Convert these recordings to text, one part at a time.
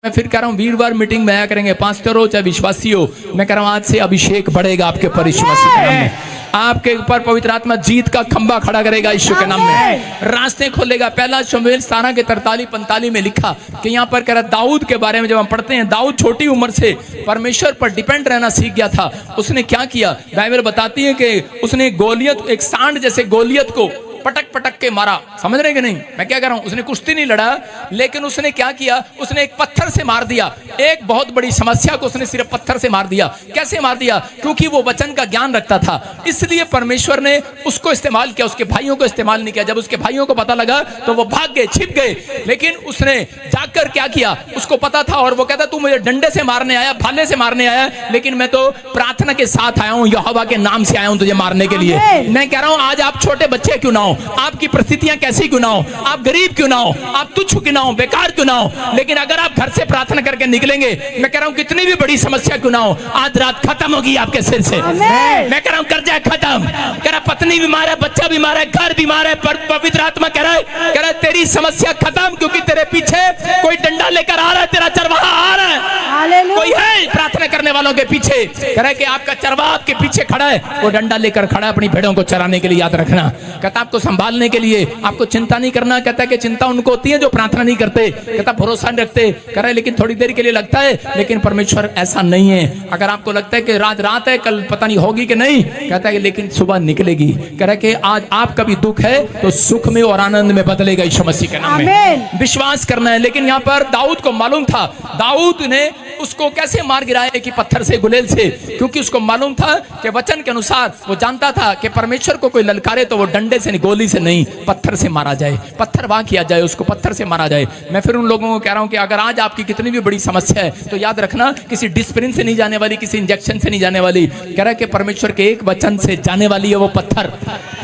मैं फिर कह रहा हूँ वीरवार मीटिंग में आया करेंगे, पास्टर हो चाहे विश्वासी हो। मैं कह रहा हूँ आज से अभिषेक बढ़ेगा आपके ऊपर यीशु मसीह के नाम में। आपके ऊपर पवित्र आत्मा जीत का खंबा खड़ा करेगा यीशु के नाम में, रास्ते खोलेगा। पहला शमूएल 17 के 43-45 में लिखा कि यहाँ पर कह रहा दाऊद के बारे में जब हम पढ़ते हैं, दाऊद छोटी उम्र से परमेश्वर पर डिपेंड रहना सीख गया था। उसने क्या किया, बाइबल बताती है कि उसने गोलियत, एक सांड जैसे गोलियत को पटक पटक के मारा। समझ रहे कि नहीं मैं क्या कह रहा हूं? उसने कुश्ती नहीं लड़ा, लेकिन उसने क्या किया, उसने एक पत्थर से मार दिया। एक बहुत बड़ी समस्या को उसने सिर्फ पत्थर से मार दिया। कैसे मार दिया? क्योंकि वो वचन का ज्ञान रखता था, इसलिए परमेश्वर ने उसको इस्तेमाल किया, उसके भाइयों को इस्तेमाल नहीं किया। जब उसके भाइयों को पता लगा तो वो भाग गए, छिप गए। लेकिन उसने जाकर क्या किया, उसको पता था, और वो कहता तू मुझे डंडे से मारने आया, भाले से मारने आया, लेकिन मैं तो प्रार्थना के साथ आया हूं, यहोवा के नाम से आया हूं तुझे मारने के लिए। मैं कह रहा हूं आज आप छोटे बच्चे क्यों ना हो, आपकी परिस्थितियां कैसी क्यों ना हो, आप गरीब क्यों ना हो, आप तुच्छ क्यों ना हो, बेकार क्यों ना हो, लेकिन अगर आप घर से प्रार्थना करके निकलेंगे, मैं कह रहा हूं कितनी भी बड़ी समस्या क्यों ना हो, आज रात खत्म होगी आपके सिर से। मैं कह रहा हूं कर्जा खत्म, कह रहा पत्नी बीमार है, बच्चा बीमार है, घर बीमार है, पर पवित्र आत्मा कह रहा है तेरी समस्या खत्म, क्योंकि तेरे पीछे कोई डंडा लेकर आ रहा है, तेरा चरवाहा आ रहा है। कोई है प्रार्थना करने वालों के पीछे, कह रहा है कि आपका चरवाहा आपके पीछे खड़ा है, वो डंडा लेकर खड़ा है अपनी भेड़ों को चराने के लिए। याद रखना, कहता आपको संभालने के लिए, आपको चिंता नहीं करना। कहता है कि चिंता उनको होती है जो प्रार्थना नहीं करते, कहता भरोसा नहीं रखते, कह रहे लेकिन थोड़ी देर के लिए लगता है, लेकिन परमेश्वर ऐसा नहीं है। अगर आपको लगता है कि रात है, कल पता नहीं होगी कि नहीं, कहता है कि लेकिन सुबह निकलेगी। कह रहा है कि आज आपका भी दुख है तो सुख में और आनंद में बदलेगा यीशु मसीह के नाम में। विश्वास करना है। लेकिन यहाँ पर दाऊद को मालूम था, दाऊद ने उसको कैसे मार गिराया कि पत्थर से, गुलेल से, क्योंकि उसको मालूम था कि वचन के अनुसार वो जानता था कि परमेश्वर को कोई ललकारे तो वो डंडे से नहीं, गोली से नहीं, पत्थर से मारा जाए, पत्थर वाह किया जाए, उसको पत्थर से मारा जाए। मैं फिर उन लोगों को कह रहा हूं कि अगर आज आपकी कितनी भी बड़ी समस्या है तो याद रखना किसी डिस्प्रिन से नहीं जाने वाली, किसी इंजेक्शन से नहीं जाने वाली, कह रहा है कि परमेश्वर के एक वचन से जाने वाली है वो पत्थर।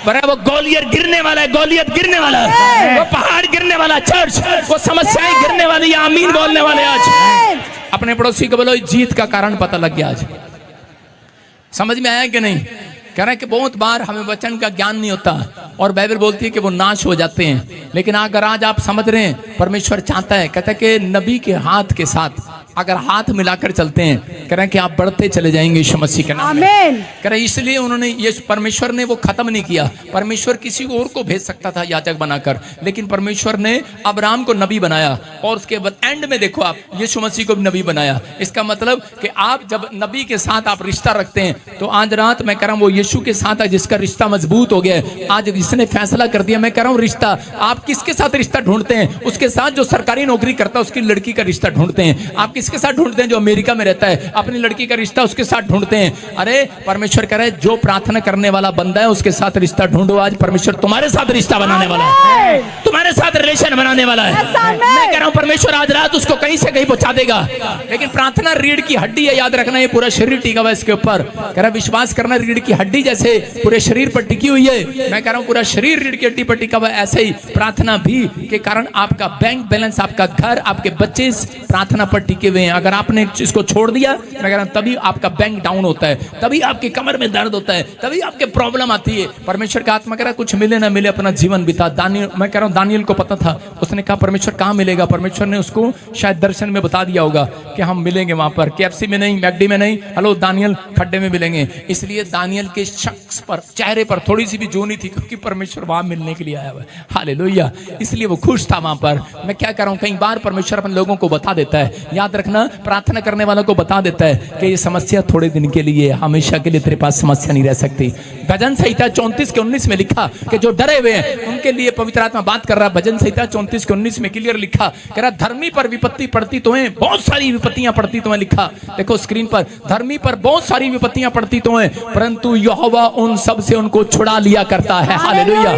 वो गोलियत गिरने वाला है, गोलियत गिरने वाला है, वो पहाड़ गिरने वाला, चर्च वो समस्याएं गिरने वाली है। आमीन बोलने वाले आज अपने पड़ोसी को बोलो जीत का कारण पता लग गया। आज समझ में आया कि नहीं? कह रहा है कि बहुत बार हमें वचन का ज्ञान नहीं होता और बाइबल बोलती है कि वो नाश हो जाते हैं, लेकिन अगर आज आप समझ रहे हैं परमेश्वर चाहता है, कहता है कि नबी के हाथ के साथ अगर हाथ मिलाकर चलते हैं, कह रहे हैं कि आप बढ़ते चले जाएंगे यीशु मसीह के नाम में। कह रहे इसलिए उन्होंने ये परमेश्वर ने वो खत्म नहीं किया। परमेश्वर किसी और को भेज सकता था याजक बनाकर, लेकिन परमेश्वर ने अब्राहम को नबी बनाया और उसके बाद एंड में देखो आप यीशु मसीह को भी नबी बनाया। इसका मतलब कि आप जब नबी के साथ आप रिश्ता रखते हैं तो आज रात मैं कह रहा हूँ वो यीशु के साथ है जिसका रिश्ता मजबूत हो गया है। आज इसने फैसला कर दिया, मैं कह रहा हूँ रिश्ता, आप किसके साथ रिश्ता ढूंढते हैं? उसके साथ जो सरकारी नौकरी करता है उसकी लड़की का रिश्ता ढूंढते हैं। आप किसके साथ ढूंढते हैं? जो अमेरिका में रहता है अपनी लड़की का रिश्ता उसके साथ ढूंढते हैं। अरे परमेश्वर कह रहा है जो प्रार्थना करने वाला बंदा है उसके साथ रिश्ता ढूंढो। आज परमेश्वर तुम्हारे साथ रिश्ता बनाने वाला है, तुम्हारे साथ रिलेशन बनाने वाला है। मैं कह रहा हूँ परमेश्वर आज रात उसको कहीं से कहीं पहुंचा देगा। लेकिन प्रार्थना रीढ़ की हड्डी है, याद रखना, ये पूरा शरीर टिका हुआ है इसके ऊपर। कह रहा विश्वास करना, रीढ़ की हड्डी जैसे पूरे शरीर पर टिकी हुई है। मैं कह रहा हूँ पूरा शरीर रीढ़ की हड्डी पर टिका हुआ है, ऐसे ही प्रार्थना भी के कारण आपका बैंक बैलेंस, आपका घर, आपके बच्चे प्रार्थना पर टिके हुए हैं। अगर आपने इसको छोड़ दिया, मैं कह रहा हूं तभी आपका बैंक डाउन होता है, तभी आपकी कमर में दर्द होता है, तभी आपके प्रॉब्लम आती है। परमेश्वर का आत्मा कह रहा है कुछ मिले ना मिले अपना जीवन बिता। दानियल, मैं कह रहा हूं दानियल को पता था, उसने कहा परमेश्वर कहां मिलेगा? परमेश्वर ने उसको शायद दर्शन में बता दिया होगा कि हम मिलेंगे वहां पर, KFC में नहीं, मैकडी में नहीं, हेलो दानियल खड्डे में मिलेंगे। इसलिए दानियल के शख्स पर, चेहरे पर थोड़ी सी भी जो नहीं थी, क्योंकि परमेश्वर वहां मिलने के लिए आया हुआ है। हालेलुया, इसलिए वो खुश था वहां पर। मैं क्या कह रहा हूं, कई बार परमेश्वर अपने लोगों को बता देता है। याद रखना, प्रार्थना करने वालों को बता देता है कि ये समस्या थोड़े दिन के लिए, हमेशा के लिए तेरे पास समस्या नहीं रह सकती। भजन संहिता 34 के 19 में लिखा कि जो डरे हुए हैं उनके लिए पवित्र आत्मा बात कर रहा है। भजन संहिता 34 के 19 में क्लियर लिखा, कह रहा धर्मी पर विपत्ति पड़ती तो है, बहुत सारी विपत्तियां पड़ती तो है। लिखा देखो स्क्रीन पर, धर्मी पर बहुत सारी विपत्तियां पड़ती तो है, परंतु यहोवा उन सब से उनको छुड़ा लिया करता है। हालेलुया।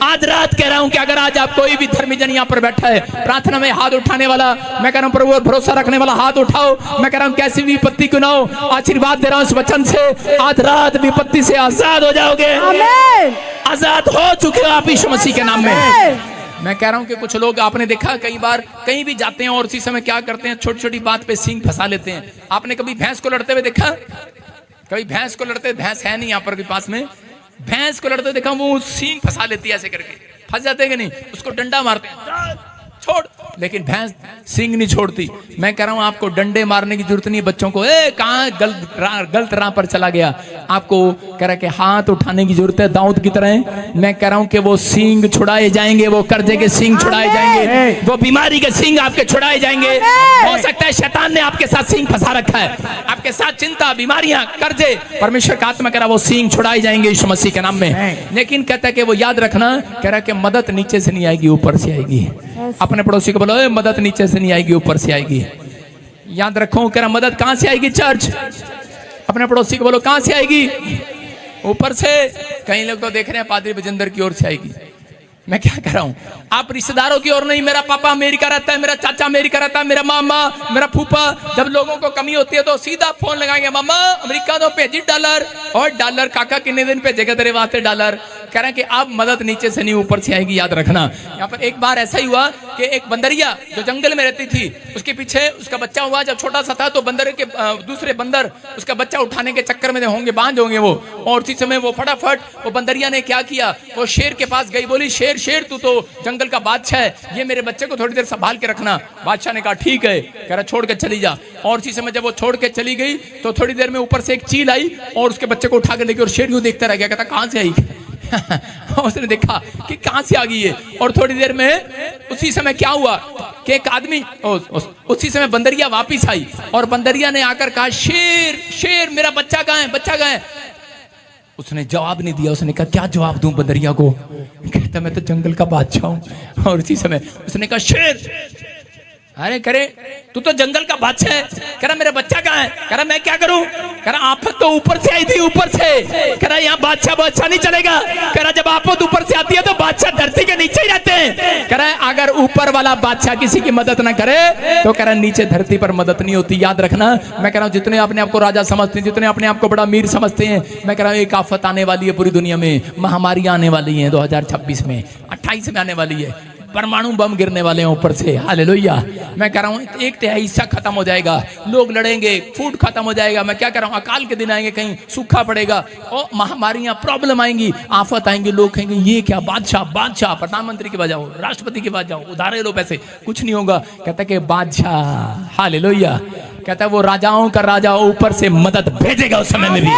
आज रात कह रहा हूं कि अगर आज आप कोई भी धर्मी जन यहाँ पर बैठा है, प्रार्थना में हाथ उठाने वाला, मैं कह रहा हूं प्रभु भरोसा रखने वाला, हाथ उठाओ। मैं कह रहा हूं कैसी विपत्ति क्यों ना हो, आशीर्वाद दे रहा हूं इस वचन से, आज रात विपत्ति से आजाद हो जाओगे। आजाद हो चुके हो आप यीशु मसीह के नाम में। मैं कह रहा हूं कि कुछ लोग आपने देखा कई बार कहीं भी जाते हैं और उसी समय क्या करते हैं, छोटी छोटी बात पे सींग फंसा लेते हैं। आपने कभी भैंस को लड़ते हुए देखा? कभी भैंस को लड़ते, भैंस है नहीं यहाँ पर के पास में, भैंस को लड़ते देखा, वो सींग फंसा लेती है, ऐसे करके फंस जाते हैं कि नहीं, उसको डंडा मारते हैं, छोड़, लेकिन भैंस सींग नहीं छोड़ती। मैं कह रहा हूं आपको डंडे मारने की जरूरत नहीं है बच्चों को, ए कहां गलत राह पर चला गया, आपको कह रहा कि हाथ उठाने की जरूरत है दाऊद की तरह। मैं कह रहा हूं कि वो सींग छुड़ाए जाएंगे, वो कर्जे के सींग छुड़ाए जाएंगे, वो बीमारी के सींग आपके छुड़ाए जाएंगे। हो सकता है शैतान ने आपके साथ सींग फंसा रखा है, आपके साथ चिंता, बीमारियां, कर्जे, परमेश्वर का आत्मा कह रहा वो सींग छुड़ाए जाएंगे यीशु मसीह के नाम में। लेकिन कहता है कि वो याद रखना, कह रहा कि मदद नीचे से नहीं आएगी, ऊपर से आएगी। अपने पड़ोसी को बोलो मदद नीचे से नहीं आएगी, ऊपर से आएगी। याद रखो, कह रहा मदद कहां से आएगी चर्च? अपने पड़ोसी को बोलो कहां से आएगी? ऊपर से। कई लोग तो देख रहे हैं पादरी बजिंदर की ओर से आएगी। मैं क्या कर रहा हूं, आप रिश्तेदारों की ओर नहीं, मेरा पापा अमेरिका रहता है, मेरा चाचा अमेरिका रहता है, मेरा मामा, मेरा फूफा, जब लोगों को कमी होती है तो सीधा फोन लगाएंगे, मामा अमेरिका तो भेजी डॉलर, और डॉलर काका कितने दिन भेजेगा तेरे वास्ते डॉलर। कह रहे हैं कि अब मदद नीचे से नहीं ऊपर से आएगी, याद रखना। यहाँ पर एक बार ऐसा ही हुआ कि एक बंदरिया जो जंगल में रहती थी, उसके पीछे उसका बच्चा हुआ, जब छोटा सा था तो बंदर के दूसरे बंदर उसका बच्चा उठाने के चक्कर में होंगे, बांझ होंगे वो, और उसी समय वो फटाफट वो बंदरिया ने क्या किया, वो शेर के पास गई, बोली शेर शेर तू तो जंगल का बादशाह है, ये मेरे बच्चे को थोड़ी देर संभाल के रखना। बादशाह ने कहा ठीक है, कह रहा छोड़ के चली जा। और उसी समय जब वो छोड़ के चली गई तो थोड़ी देर में ऊपर से एक चील आई और उसके बच्चे को उठा के लेके, और शेर यूं देखता रह गया, कहता कहां से आई उसने देखा कि कहां से आ गई है। और थोड़ी देर में उसी समय क्या हुआ कि एक आदमी, उसी समय बंदरिया वापिस आई और बंदरिया ने आकर कहा शेर शेर मेरा बच्चा कहां है, बच्चा कहां है? उसने जवाब नहीं दिया। उसने कहा क्या जवाब दूं बंदरिया को? कहता मैं तो जंगल का बादशाह हूं। और उसी समय उसने कहा शेर, अरे करे तू तो जंगल का बादशाह है, कह रहा मेरा बच्चा कहां है? कह रहा मैं क्या करूं? कह रहा आफत तो ऊपर से आई थी, ऊपर से। कह रहा यहाँ बादशाह बादशाह नहीं चलेगा। कह रहा जब आफत ऊपर से आती है तो बादशाह धरती के नीचे ही रहते हैं। कह रहा है अगर ऊपर वाला बादशाह किसी की मदद ना करे तो कह रहा नीचे धरती पर मदद नहीं होती। याद रखना, मैं कह रहा हूँ जितने अपने आप को राजा समझते हैं, जितने अपने आप को बड़ा अमीर समझते हैं, मैं कह रहा हूँ एक आफत आने वाली है पूरी दुनिया में, महामारी आने वाली है 2026 में, 28 में आने वाली है, परमाणु बम गिरने वाले हैं ऊपर से। हालेलुया। मैं कह रहा हूँ 1/3 हिस्सा खत्म हो जाएगा, लोग लड़ेंगे, फूड खत्म हो जाएगा। मैं क्या कह रहा हूँ, अकाल के दिन आएंगे, कहीं सूखा पड़ेगा और महामारियां, प्रॉब्लम आएंगी, आफत आएंगे। लोग कहेंगे ये क्या, बादशाह बादशाह, प्रधानमंत्री के पास जाओ, राष्ट्रपति के पास जाओ, उधारे लो पैसे, कुछ नहीं होगा। कहता है कि बादशाह, हालेलुया, कहता है वो राजाओं का राजा ऊपर से मदद भेजेगा उस समय में भी,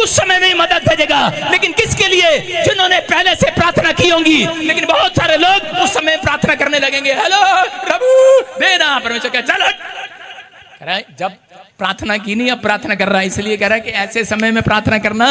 उस समय में मदद भेजेगा। लेकिन किसके लिए? जिन्होंने पहले से प्रार्थना की होंगी। लेकिन बहुत सारे लोग उस समय प्रार्थना करने लगेंगे, हेलो प्रभु देना, परमेश्वर क्या चल, कह रहा है जब प्रार्थना की नहीं, अब प्रार्थना कर रहा है। इसलिए कह रहा है कि ऐसे समय में प्रार्थना करना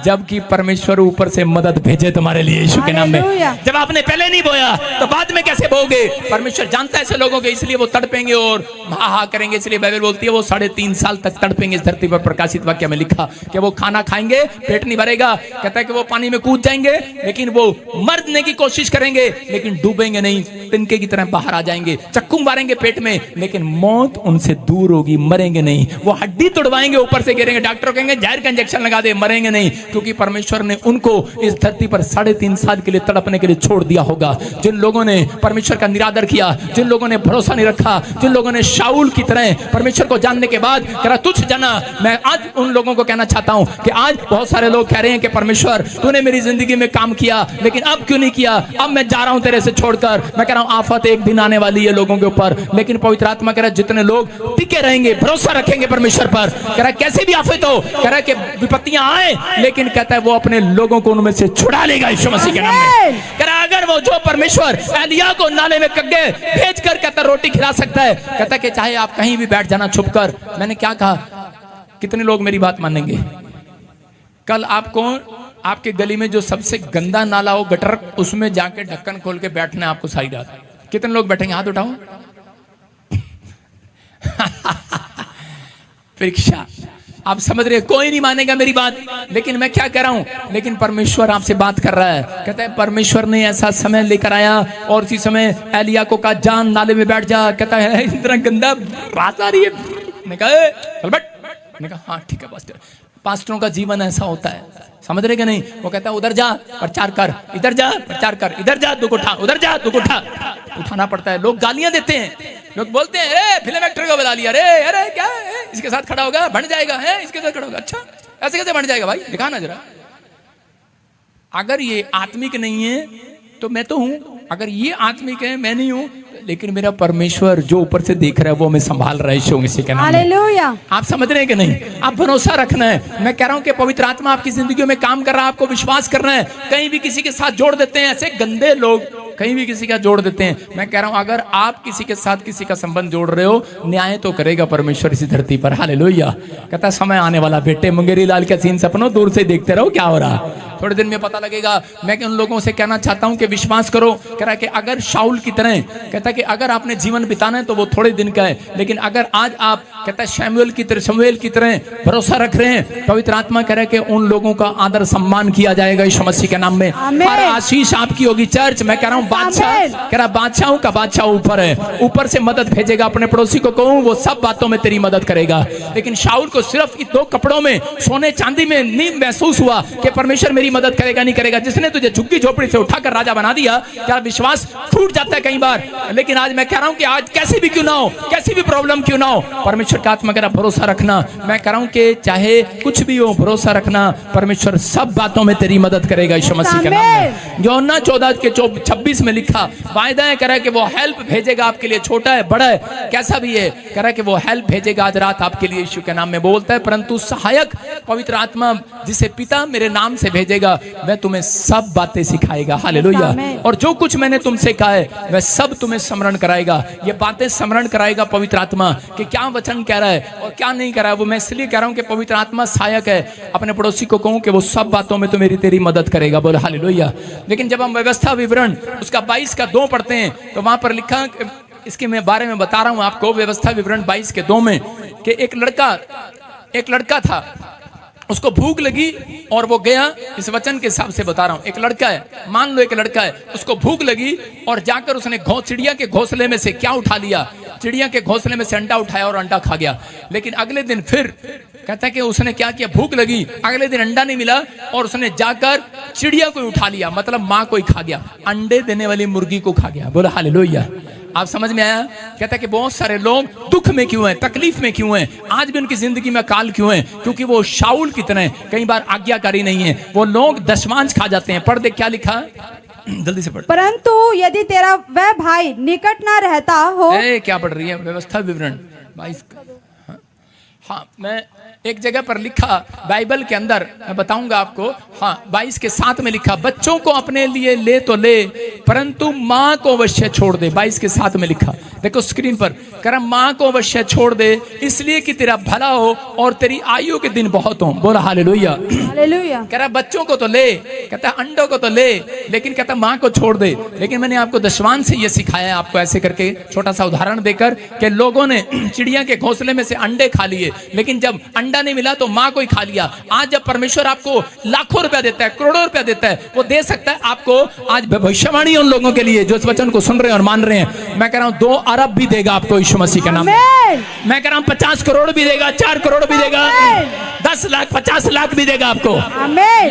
जबकि परमेश्वर ऊपर से मदद भेजे तुम्हारे लिए यीशु के नाम में। जब आपने पहले नहीं बोया तो बाद में कैसे बोगे? परमेश्वर जानता है ऐसे लोगों के, इसलिए वो तड़पेंगे और हा करेंगे। इसलिए बाइबल बोलती है वो 3.5 साल तक तड़पेंगे इस धरती पर। प्रकाशित वाक्य में लिखा कि वो खाना खाएंगे, पेट नहीं भरेगा। कहता है कि वो पानी में कूद जाएंगे, लेकिन वो मरने की कोशिश करेंगे, लेकिन डूबेंगे नहीं, तिनके की तरह बाहर आ जाएंगे। चक्कू मारेंगे पेट में, लेकिन मौत उनसे दूर होगी, मरेंगे नहीं। वो हड्डी तोड़वाएंगे, ऊपर से गिरेंगे, डॉक्टर कहेंगे जहर का इंजेक्शन लगा दे, मरेंगे नहीं, क्योंकि परमेश्वर ने उनको इस धरती पर 3.5 साल के लिए तड़पने के लिए छोड़ दिया होगा। जिन लोगों ने परमेश्वर का निरादर किया, जिन लोगों ने भरोसा नहीं रखा, जिन लोगों ने शाऊल की तरह परमेश्वर को जानने के बाद कहा तुझ जाना। मैं आज उन लोगों को कहना चाहता हूं कि आज बहुत सारे लोग कह रहे हैं कि परमेश्वर तूने मेरी जिंदगी में काम किया, लेकिन अब क्यों नहीं किया? अब मैं जा रहा हूं तेरे से छोड़कर। मैं कह रहा हूं आफत एक दिन आने वाली है लोगों के ऊपर, लेकिन पवित्र आत्मा कह रहा है जितने लोग टिके रहेंगे, भरोसा रखेंगे परमेश्वर पर, कह रहा कैसे भी आफत हो, कह रहा है कि विपत्तियां आए, लेकिन कहता है वो अपने लोगों को उनमें से छुड़ा लेगा यीशु मसीह के नाम में। कह रहा अगर वो जो परमेश्वर एलिया को नाले में कग्गे भेज कर कहता रोटी खिला सकता है, कहता कि चाहे आप कहीं भी बैठ जाना छुप कर। मैंने क्या कहा? कितने लोग मेरी बात मानेंगे? कल आपको आपके गली में जो सबसे गंदा नाला हो, गटर, उसमें जाके ढक्कन खोल के बैठना है आपको सारी रात। कितने लोग बैठेंगे? हाथ उठाओ। परीक्षा, आप समझ रहे, कोई नहीं मानेगा मेरी बात, लेकिन मैं क्या कह रहा हूं, लेकिन परमेश्वर आपसे बात कर रहा है। कहता है परमेश्वर ने ऐसा समय लेकर आया और उसी समय एलिया को कहा जान नाले में बैठ जा। कहता है इतना गंदा बात आ रही है। मैंने कहा चल बैठ। मैंने कहा हाँ ठीक है पास्टर। पास्टरों का जीवन ऐसा होता है, समझ रहे कि नहीं? वो कहता है उधर जा प्रचार कर, इधर जा प्रचार कर, इधर जा दुख उठा, उधर जा दुख उठा। उठाना पड़ता है। लोग गालियां देते हैं, लोग बोलते हैं अरे फिल्म एक्टर को बुला लिया, अरे अरे क्या है? इसके साथ खड़ा होगा बन जाएगा, है इसके साथ खड़ा होगा। अच्छा ऐसे कैसे बन जाएगा भाई? दिखाना जरा। अगर ये आत्मिक नहीं है तो मैं तो हूं, अगर ये आत्मिक है मैं नहीं हूं, लेकिन मेरा परमेश्वर जो ऊपर से देख रहा है वो हमें संभाल रहा है यीशु मसीह के नाम में। हालेलुया। आप समझ रहे हैं कि नहीं? आप भरोसा रखना है। मैं कह रहा हूं कि पवित्र आत्मा आपकी जिंदगी में काम कर रहा है, आपको विश्वास करना है। कहीं भी किसी के साथ जोड़ देते हैं ऐसे गंदे लोग, कहीं भी किसी का जोड़ देते हैं। मैं कह रहा हूं अगर आप किसी के साथ किसी का संबंध जोड़ रहे हो, न्याय तो करेगा परमेश्वर इसी धरती पर। हालेलुया। कहता समय आने वाला, बेटे मुंगेरी लाल के सीन सपनों दूर से देखते रहो क्या हो रहा, थोड़े दिन में पता लगेगा। मैं उन लोगों से कहना चाहता हूं कि विश्वास करो। कह रहा है कि अगर शाऊल की तरह, कहता है कि अगर आपने जीवन बिताना है तो वो थोड़े दिन का है, लेकिन अगर आज आप, कहता है शमूएल की तरह भरोसा रख रहे हैं, पवित्र आत्मा कह रहा है कि उन लोगों का आदर सम्मान किया जाएगा यीशु मसीह के नाम में। हर आशीष आपकी होगी चर्च। मैं कह रहा हूं बादशाह, कह रहा बादशाहों का बादशाह ऊपर है, ऊपर से मदद भेजेगा। अपने पड़ोसी को कहूं वो सब बातों में तेरी मदद करेगा। लेकिन शाऊल को सिर्फ इन 2 कपड़ों में, सोने चांदी में नहीं महसूस हुआ कि परमेश्वर मेरी मदद करेगा नहीं करेगा। जिसने तुझे झुग्गी झोपड़ी से उठाकर राजा बना दिया, क्या विश्वास टूट जाता है कई बार। लेकिन आज मैं कह रहा हूं कि आज कैसी भी क्यों ना हो, कैसी भी प्रॉब्लम क्यों ना हो, परमेश्वर का आत्मा कह रहा भरोसा रखना। मैं कह रहा हूं कि चाहे कुछ भी हो, भरोसा रखना, परमेश्वर सब बातों में तेरी मदद करेगा यीशु मसीह के नाम में। यूहन्ना 14:26 में लिखा वायदा है, कह रहा है कि वो हेल्प भेजेगा आपके लिए, छोटा है बड़ा है कैसा भी है, कह रहा है कि वो हेल्प भेजेगा आज रात आपके लिए यीशु के नाम में। बोलता है परंतु सहायक पवित्र आत्मा जिसे पिता मेरे नाम से भेजेगा, वह तुम्हें सब बातें सिखाएगा। हालेलुया। और जो कुछ मैंने तुमसे कहा है वह सब तुम्हें स्मरण कराएगा। ये बातें स्मरण कराएगा पवित्र आत्मा कि क्या वचन कह रहा है और क्या नहीं कह रहा है। वो मैं इसलिए कह रहा हूं कि पवित्र आत्मा सहायक है। अपने पड़ोसी को कहूं कि वो सब बातों में तो मेरी तेरी मदद करेगा। बोले हालेलुया। लेकिन जब हम व्यवस्था विवरण उसका 22:2 पढ़ते हैं तो वहां पर लिखा, इसके मैं बारे में बता रहा हूं आपको, व्यवस्था विवरण 22:2 में कि एक लड़का था, उसको भूख लगी और वो गया। इस वचन के हिसाब से बता रहा हूं, एक लड़का है, मान लो एक लड़का है, उसको भूख लगी और जाकर उसने चिड़िया के घोंसले में से क्या उठा लिया, चिड़िया के घोंसले में से अंडा उठाया और अंडा खा गया। लेकिन अगले दिन फिर कहता है कि उसने क्या किया, भूख लगी, अगले दिन अंडा नहीं मिला और उसने जाकर चिड़िया को उठा लिया, मतलब माँ को ही खा गया, अंडे देने वाली मुर्गी को खा गया। बोला हालेलुया। आप समझ में आया? कहता है कि बहुत सारे लोग दुख में क्यों हैं, तकलीफ में क्यों हैं, आज भी उनकी जिंदगी में काल क्यों है, क्योंकि वो शाऊल की तरह कई बार आज्ञाकारी नहीं है। वो लोग दशमांश खा जाते हैं। पढ़ दे क्या लिखा, जल्दी से पढ़। परंतु यदि तेरा वह भाई निकट ना रहता हो। क्या पढ़ रही है? व्यवस्था विवरण 22। हाँ, मैं एक जगह पर लिखा बाइबल के अंदर, मैं बताऊंगा आपको। हाँ, 22:7 में लिखा, बच्चों को अपने लिए ले तो ले परंतु माँ को अवश्य छोड़ दे। 22:7 में लिखा, देखो स्क्रीन पर, कह रहा माँ को अवश्य छोड़ दे इसलिए कि तेरा भला हो और तेरी आयु के दिन बहुत हो। बोला हालेलुया। हालेलुया। कह रहा बच्चों को तो ले, कहता अंडों को तो ले, लेकिन कहता माँ को छोड़ दे। लेकिन मैंने आपको दशवान से ये सिखाया है, आपको ऐसे करके छोटा सा उदाहरण देकर कि लोगों ने चिड़िया के घोंसले में से अंडे खा लिए, लेकिन जब अंडा नहीं मिला तो माँ को ही खा लिया। आज जब परमेश्वर आपको लाखों रुपया देता है, करोड़ों रुपया देता है, वो दे सकता है आपको आज भविष्यवाणी उन लोगों के लिए जो इस वचन को सुन रहे हैं और मान रहे हैं। मैं कह रहा हूँ 2 अरब भी देगा आपको यीशु मसीह का नाम। मैं कह रहा हूँ 50 करोड़ भी देगा, 4 करोड़ भी देगा, 10 लाख 50 लाख भी देगा आपको।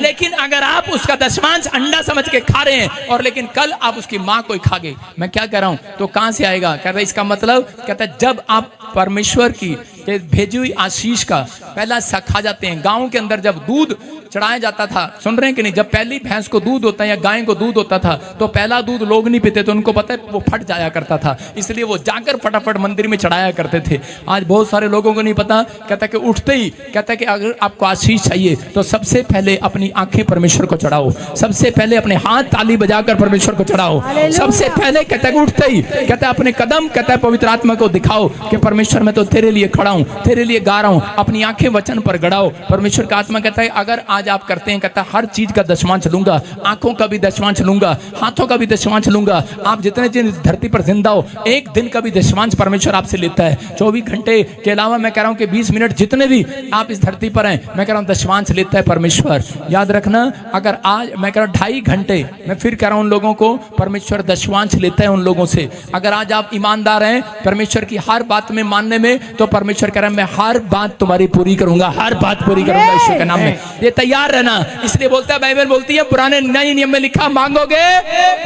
लेकिन अगर आप उसका दशमांश अंडा समझ के खा रहे हैं और लेकिन कल आप उसकी माँ को ही खा गए, मैं क्या कह रहा हूँ, तो कहां से आएगा? कह रहा इसका मतलब, कहता है जब आप परमेश्वर की भेजी हुई आशीष का पहला हिस्सा खा जाते हैं। गांव के अंदर जब दूध चढ़ाया जाता था, सुन रहे हैं कि नहीं, जब पहली भैंस को दूध होता है या गाय को दूध होता था तो पहला दूध लोग नहीं पीते थे, उनको पता है वो फट जाया करता था, इसलिए वो जाकर फटाफट मंदिर में चढ़ाया करते थे। आज बहुत सारे लोगों को नहीं पता। कहता है कि उठते ही कहता है कि अगर आपको आशीष चाहिए तो सबसे पहले अपनी आंखें परमेश्वर को चढ़ाओ, सबसे पहले अपने हाथ ताली बजाकर परमेश्वर को चढ़ाओ, सबसे पहले कहता है उठते ही कहता है अपने कदम, कहता है पवित्र आत्मा को दिखाओ कि परमेश्वर मैं तो तेरे लिए खड़ा हूं, तेरे लिए गा रहा हूं, अपनी आंखें वचन पर गड़ाओ। परमेश्वर का आत्मा कहता है अगर आज आप करते हैं, कहता है हर चीज का दशमांश लूंगा, आंखों का भी दशमांश लूंगा, हाथों का भी दशमांश लूंगा। आप जितने दिन धरती पर जिंदा हो, एक दिन का भी दशमांश परमेश्वर आपसे लेता है। 24 घंटे के अलावा मैं कह रहा हूं कि 20 मिनट जितने भी आप इस धरती पर हैं, मैं कह रहा हूं दशमांश लेता है परमेश्वर। याद रखना, अगर आज मैं कह रहा हूं 2.5 घंटे, मैं फिर कह रहा हूं उन लोगों को परमेश्वर दशमांश लेता है उन लोगों से। अगर आज आप ईमानदार हैं परमेश्वर की हर बात में मानने में, तो परमेश्वर कह रहा है मैं हर बात तुम्हारी पूरी करूंगा, हर बात पूरी करूंगा ईश्वर के नाम में। ये तैयार रहना, इसलिए बोलता है बाइबल बोलती है पुराने नए नियम में लिखा मांगोगे,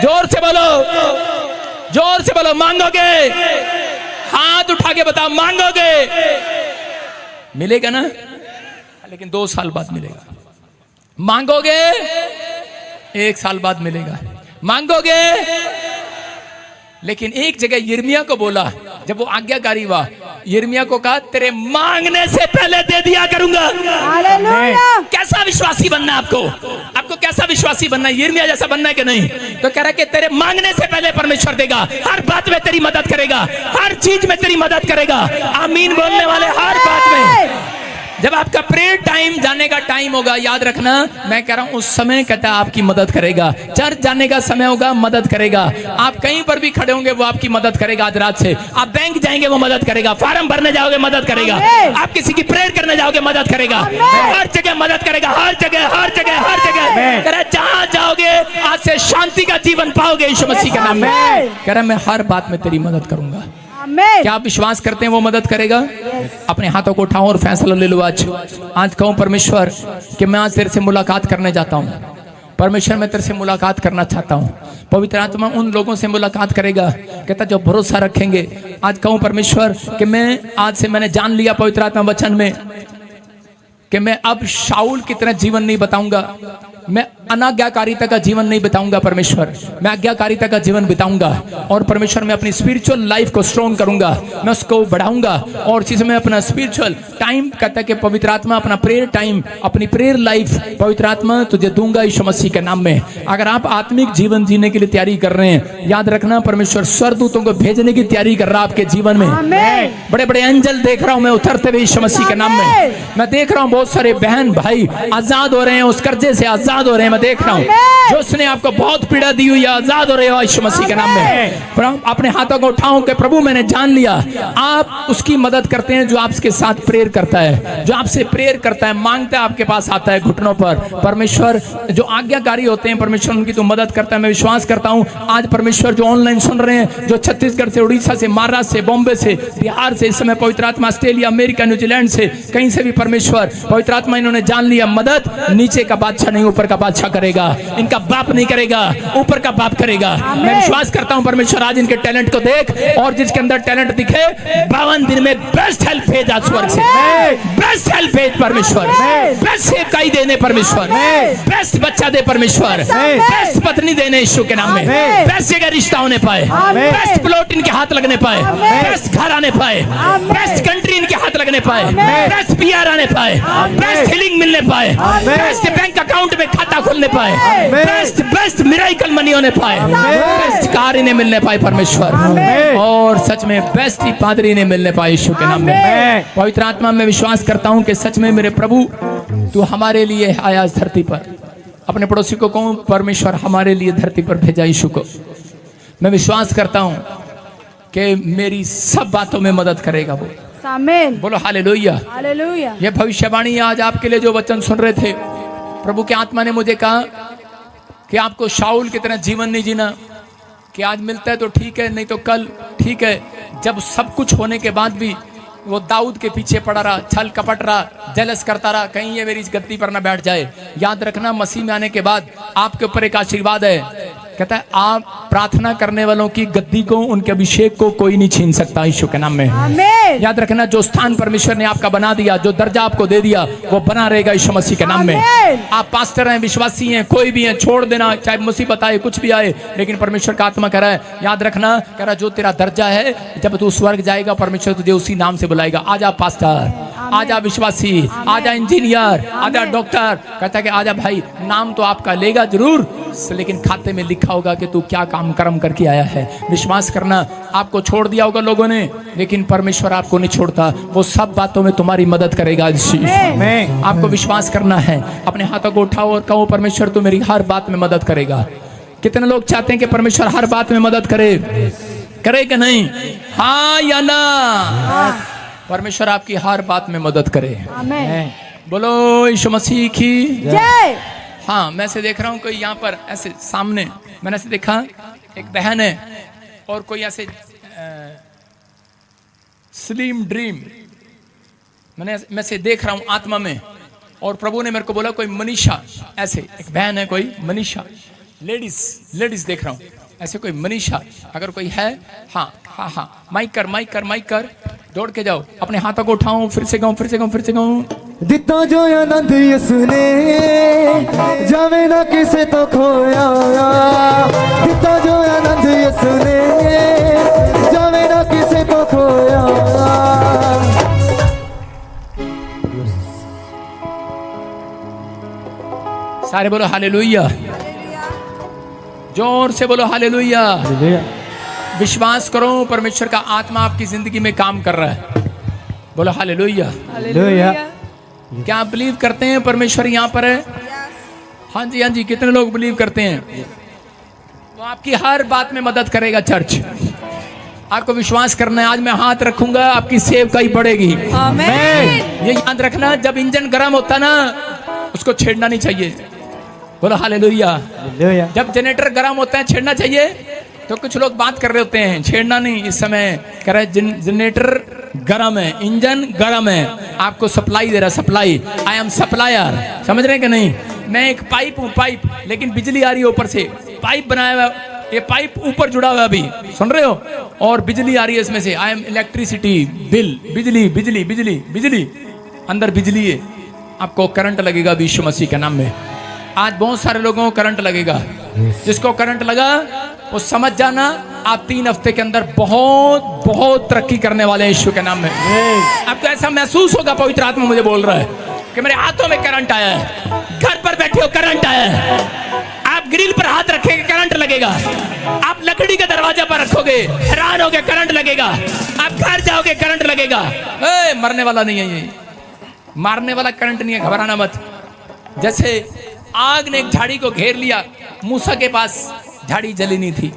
जोर से बोलो, जोर से बोलो, मांगोगे, हाथ उठा के बताओ मांगोगे, मिलेगा ना, लेकिन 2 साल बाद मिलेगा। मांगोगे 1 साल बाद मिलेगा, मांगोगे लेकिन एक जगह यिर्मयाह को बोला, जब वो आज्ञाकारी हुआ, यिर्मयाह को कहा तेरे मांगने से पहले दे दिया करूंगा। हालेलुया। कैसा विश्वासी बनना है आपको? आपको कैसा विश्वासी बनना है? यिर्मयाह जैसा बनना है कि नहीं? तो कह रहा है कि तेरे मांगने से पहले परमेश्वर देगा, हर बात में तेरी मदद करेगा, हर चीज में तेरी मदद करेगा। आमीन बोलने वाले हर बात में। जब आपका प्रेयर टाइम जाने का टाइम होगा, याद रखना, मैं कह रहा हूं उस समय कहता है आपकी मदद करेगा। चर्च जाने का समय होगा, मदद करेगा। आप कहीं पर भी खड़े होंगे, वो आपकी मदद करेगा। आज रात से आप बैंक जाएंगे, वो मदद करेगा। फार्म भरने जाओगे, मदद करेगा। आप किसी की प्रेयर करने जाओगे, मदद करेगा। हर जगह मदद करेगा, हर जगह हर जगह हर जगह। कह रहा जहां जाओगे आज से शांति का जीवन पाओगे यीशु मसीह के नाम में। कह रहा मैं हर बात में तेरी मदद करूंगा। क्या आप विश्वास करते हैं वो मदद करेगा? अपने हाथों को उठाओ और फैसला ले लो। आज कहूं परमेश्वर कि मैं आज तेरे से मुलाकात करने जाता हूं। परमेश्वर मैं तेरे से मुलाकात करना चाहता हूं। पवित्र आत्मा उन लोगों से मुलाकात करेगा कहता जो भरोसा रखेंगे। आज कहूं परमेश्वर कि मैं आज से मैंने जान लिया पवित्र आत्मा वचन में कि मैं अब शाऊल की तरह जीवन नहीं बताऊंगा, मैं अनाज्ञाकारिता का जीवन नहीं बिताऊंगा। परमेश्वर मैं आज्ञाकारिता का जीवन बिताऊंगा। और परमेश्वर मैं अपनी स्पिरिचुअल लाइफ को स्ट्रॉन्ग करूंगा, मैं उसको बढ़ाऊंगा। और चीज़ में अपना स्पिरिचुअल टाइम कहता है कि पवित्र आत्मा अपना प्रेयर टाइम, अपनी प्रेयर लाइफ पवित्र आत्मा तुझे दूंगा यीशु मसीह के नाम में। अगर आप आत्मिक जीवन जीने के लिए तैयारी कर रहे हैं, याद रखना परमेश्वर स्वर्गदूतों को भेजने की तैयारी कर रहा है आपके जीवन में। बड़े बड़े एंजल देख रहा हूं मैं उतरते हुए यीशु मसीह के नाम में। मैं देख रहा हूं बहुत सारे बहन भाई आजाद हो रहे हैं, उस कर्जे से आजाद हो रहे हैं। मैं देख रहा हूं जो उसने आपको बहुत पीड़ा दी हुई है, आजाद हो रहे हो यीशु मसीह के नाम में। अपने हाथों को उठाओ कि प्रभु मैंने जान लिया आप उसकी मदद करते हैं जो आपके साथ प्रेयर करता है, जो आपसे प्रेयर करता है, मांगता है, आपके पास आता है घुटनों पर। परमेश्वर जो आज्ञाकारी होते हैं परमेश्वर उनकी तो मदद करता है। मैं विश्वास करता हूं आज परमेश्वर जो ऑनलाइन सुन रहे हैं, जो छत्तीसगढ़ से, उड़ीसा से, महाराष्ट्र से, बॉम्बे से, बिहार से, इस समय पवित्र आत्मा ऑस्ट्रेलिया, अमेरिका, न्यूजीलैंड से, कहीं से भी परमेश्वर पवित्र आत्मा इन्होंने जान लिया मदद नीचे का बादशाह नहीं ऊपर का बादशाह करेगा, इनका बाप नहीं करेगा, ऊपर का बाप करेगा। मैं विश्वास करता हूं परमेश्वर आज इनके टैलेंट को देख, और जिसके अंदर टैलेंट दिखे 52 दिन में बेस्ट हेल्प भेज आज स्वर्ग से, बेस्ट हेल्प भेज परमेश्वर, बेस्ट सेवकाई देने परमेश्वर, बेस्ट बच्चा दे परमेश्वर, बेस्ट पत्नी देने यीशु के नाम में, बेस्ट जगह रिश्ता होने पाए, बेस्ट प्लॉट इनके हाथ लगने पाए, बेस्ट घर आने पाए, बेस्ट कंट्री इनके हाथ लगने पाए, बेस्ट पीआर आने पाए, बेस्ट हीलिंग मिलने पाए, बेस्ट बैंक अकाउंट में खाता खुलने पाए, बेस्ट बेस्ट मिरेकल मनी होने पाए, बेस्ट कार इन्हें मिलने पाए परमेश्वर, और सच में बेस्ट ही पादरी इन्हें मिलने पाए यीशु के नाम में। पवित्र आत्मा में विश्वास करता हूं कि सच में मेरे प्रभु तू हमारे लिए आया इस धरती पर। अपने पड़ोसी को कहूं परमेश्वर हमारे लिए धरती पर भेजा यीशु को। मैं विश्वास करता हूं कि मेरी सब बातों में मदद करेगा वो। आमीन। बोलो हालेलुया। हालेलुया। ये भविष्यवाणी आज आपके लिए जो वचन सुन रहे थे, प्रभु की आत्मा ने मुझे कहा कि आपको शाऊल की तरह जीवन नहीं जीना, कि आज मिलता है तो ठीक है, नहीं तो कल ठीक है। जब सब कुछ होने के बाद भी वो दाऊद के पीछे पड़ा रहा, छल कपट रहा, जलस करता रहा, कहीं ये मेरी इस गद्दी पर ना बैठ जाए। याद रखना मसीह में आने के बाद आपके ऊपर एक आशीर्वाद है। कहता है आप प्रार्थना करने वालों की गद्दी को, उनके अभिषेक को कोई नहीं छीन सकता यीशु के नाम में। आमीन। याद रखना जो स्थान परमेश्वर ने आपका बना दिया, जो दर्जा आपको दे दिया, वो बना रहेगा यीशु मसीह के नाम में। आप पास्टर हैं, विश्वासी हैं, कोई भी हैं, छोड़ देना, चाहे मुसीबत आए, कुछ भी आए, लेकिन परमेश्वर का आत्मा कह रहा है, याद रखना, कह रहा जो तेरा दर्जा है, जब तू स्वर्ग जाएगा परमेश्वर तुझे उसी नाम से बुलाएगा। आजा पास्टर, आजा विश्वासी, आजा इंजीनियर, आजा डॉक्टर। कहता है कि आजा भाई, नाम तो आपका लेगा जरूर, लेकिन खाते में लिखा होगा कि तू क्या काम कर्म करके आया है। विश्वास करना, आपको छोड़ दिया होगा लोगों ने, लेकिन परमेश्वर आपको नहीं छोड़ता। वो सब बातों में तुम्हारी मदद करेगा। आपको विश्वास करना है। अपने हाथों को उठाओ और कहो परमेश्वर तू मेरी हर बात में मदद करेगा। कितने लोग चाहते हैं कि परमेश्वर हर बात में मदद करे? करे कि नहीं? हाँ या ना? परमेश्वर आपकी हर बात में मदद करे। आमीन। बोलो यीशु मसीह की जय। हाँ, मैं से देख रहा हूँ कोई यहाँ पर ऐसे सामने, मैंने ऐसे देखा एक बहन है और कोई ऐसे स्लिम ड्रीम, मैं से देख रहा हूँ आत्मा में। और प्रभु ने मेरे को बोला कोई मनीषा, ऐसे एक बहन है कोई मनीषा, लेडीज देख रहा हूँ ऐसे कोई मनीषा। अगर कोई है, हाँ हाँ हाँ, माइक कर, दौड़ के जाओ, अपने हाथों को उठाओ, फिर से गाऊं, ਦਿੱਤਾ ਜੋ ਆਨੰਦ ਇਸ ਨੇ ਜਾਵੇ ਨਾ ਕਿਸੇ ਤੋਂ ਖੋਇਆ ਦਿੱਤਾ ਜੋ ਆਨੰਦ ਇਸ ਨੇ ਜਾਵੇ ਨਾ ਕਿਸੇ ਤੋਂ ਖੋਇਆ सारे बोलो हालेलुया, जोर से बोलो हालेलुया। विश्वास करो परमेश्वर का आत्मा आपकी जिंदगी में काम कर रहा है। बोलो हालेलुया। क्या आप बिलीव करते हैं परमेश्वर यहाँ पर है? हाँ जी, हाँ जी। कितने लोग बिलीव करते हैं? तो आपकी हर बात में मदद करेगा चर्च। आपको विश्वास करना है। आज मैं हाथ रखूंगा, आपकी सेवकाई बढ़ेगी। आमीन। ये याद रखना, जब इंजन गर्म होता ना उसको छेड़ना नहीं चाहिए। बोलो हालेलुया। जब जनरेटर गर्म होता है छेड़ना चाहिए। तो कुछ लोग बात कर रहे होते हैं, छेड़ना नहीं। इस समय कह रहे जनरेटर गर्म है, इंजन गर्म है, आपको सप्लाई दे रहा है, सप्लाई। I am supplier. समझ रहे हैं कि नहीं? मैं एक पाइप हूँ, पाइप, लेकिन बिजली आ रही है ऊपर से। पाइप बनाया हुआ, ये पाइप ऊपर जुड़ा हुआ है अभी, सुन रहे हो? और बिजली आ रही है इसमें से। आई एम इलेक्ट्रिसिटी, बिल, बिजली बिजली बिजली बिजली, अंदर बिजली है। आपको करंट लगेगा यीशु मसीह के नाम में। आज बहुत सारे लोगों को करंट लगेगा। जिसको करंट लगा वो समझ जाना, आप 3 हफ्ते के अंदर बहुत बहुत तरक्की करने वाले हैं यीशु के नाम में। आपको ऐसा महसूस होगा, पवित्र आत्मा मुझे बोल रहा है कि मेरे हाथों में करंट आया है। घर पर बैठे हो करंट आया है। आप ग्रिल पर हाथ रखेंगे करंट लगेगा। आप लकड़ी के दरवाजे पर रखोगे, हैरान होगे, करंट लगेगा। आप घर जाओगे, करंट लगेगा। मरने वाला नहीं है ये, मारने वाला करंट नहीं है, घबराना मत। जैसे आग ने एक झाड़ी को घेर लिया, मूसा के पास झाड़ी जली नहीं थी।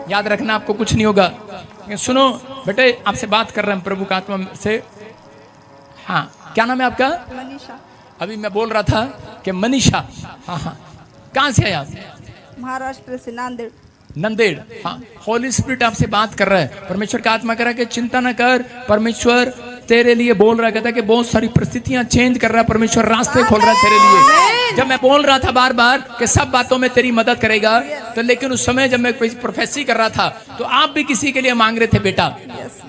याद रखना, आपको कुछ नहीं होगा। सुनो बेटे, आपसे बात कर रहे हैं प्रभु का आत्मा से। हाँ, क्या नाम है आपका? मनीषा। अभी मैं बोल रहा था कि मनीषा। हाँ हाँ, कहाँ से है आप? महाराष्ट्र से, नांदेड़। नंदेड़। हाँ, होली स्पिरिट आपसे बात कर रहा है। परमेश्वर का आत्मा कह रहा है कि चिंता न कर, परमेश्वर तेरे लिए बोल रहा है। कहता है कि बहुत सारी परिस्थितियां चेंज कर रहा है, परमेश्वर रास्ते खोल रहा है तेरे लिए। जब मैं बोल रहा था बार बार कि सब बातों में तेरी मदद करेगा, तो लेकिन उस समय जब मैं प्रोफेसी कर रहा था तो आप भी किसी के लिए मांग रहे थे बेटा।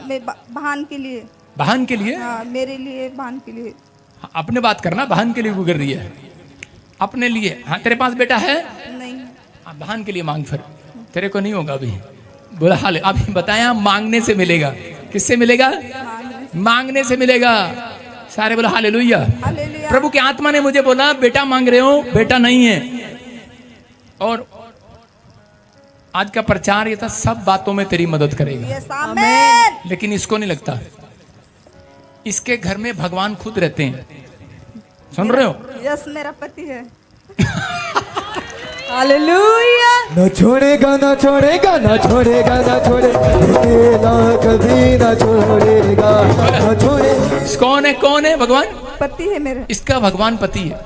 मैं बहन के लिए। बहन के लिए? हाँ, मेरे लिए, बहन के लिए। अपने बात करना, बहन के लिए गुजर रही है, अपने लिए। हाँ, तेरे पास बेटा है? नहीं। बहन के लिए मांग, फिर तेरे को नहीं होगा अभी। बोला हाल, अभी बताया मांगने से मिलेगा। किससे मिलेगा? मांगने से मिलेगा। सारे बोला हालेलुया। प्रभु की आत्मा ने मुझे बोला बेटा मांग रहे हो, बेटा नहीं है। और आज का प्रचार ये था, सब बातों में तेरी मदद करेगा। लेकिन इसको नहीं लगता, इसके घर में भगवान खुद रहते हैं। सुन रहे हो? यस, मेरा पति है। हालेलुया। न छोड़ेगा न छोड़ेगा न छोड़ेगा न छोड़ेगा, कभी न छोड़ेगा न छोड़े। कौन है? कौन है? भगवान पति है मेरा। इसका भगवान पति है।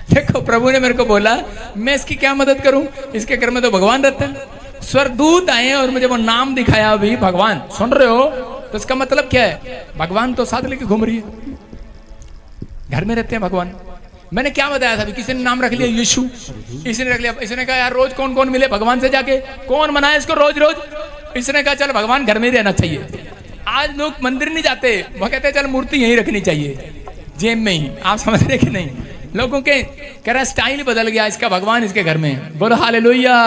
देखो, प्रभु ने मेरे को बोला मैं इसकी क्या मदद करूं, इसके घर में तो भगवान रहता है। स्वर्गदूत आए और मुझे वो नाम दिखाया अभी, भगवान। सुन रहे हो? तो इसका मतलब क्या है? भगवान तो साथ लेके घूम रही है, घर में रहते हैं भगवान। मैंने क्या बताया था अभी? किसी ने नाम रख लिया यीशु, इसने रख लिया। इसने कहा यार रोज कौन कौन मिले भगवान से जाके, कौन मनाए इसको रोज रोज। इसने कहा चल भगवान घर में ही रहना चाहिए। आज लोग मंदिर नहीं जाते, वो कहते चल मूर्ति यहीं रखनी चाहिए, जेब में ही। आप समझ रहे कि नहीं? लोगों के कह रहा स्टाइल बदल गया, इसका भगवान इसके घर में। बोलो हालेलुया।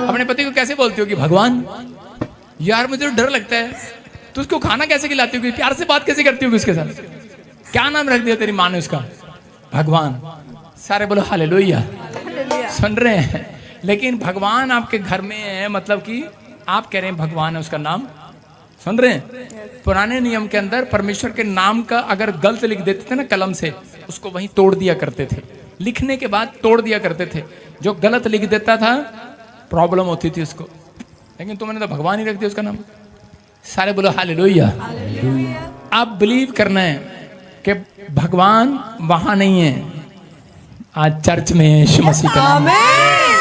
अपने पति को कैसे बोलती हो कि भगवान? यार मुझे तो डर लगता है। तो उसको खाना कैसे खिलाती होगी, प्यार से बात कैसे करती होगी उसके साथ? क्या नाम रख दिया तेरी माँ ने उसका? भगवान। सारे बोलो हालेलुया। सुन रहे हैं? लेकिन भगवान आपके घर में है, मतलब कि आप कह रहे हैं भगवान है उसका नाम। सुन रहे हैं? पुराने नियम के अंदर परमेश्वर के नाम का अगर गलत लिख देते थे ना कलम से, उसको वहीं तोड़ दिया करते थे। लिखने के बाद तोड़ दिया करते थे। जो गलत लिख देता था प्रॉब्लम होती थी उसको। लेकिन तुमने तो भगवान ही रख दिया उसका नाम। सारे बोलो हालेलुया। आप बिलीव करना है कि भगवान वहां नहीं है, आज चर्च में है यीशु मसीह का नाम।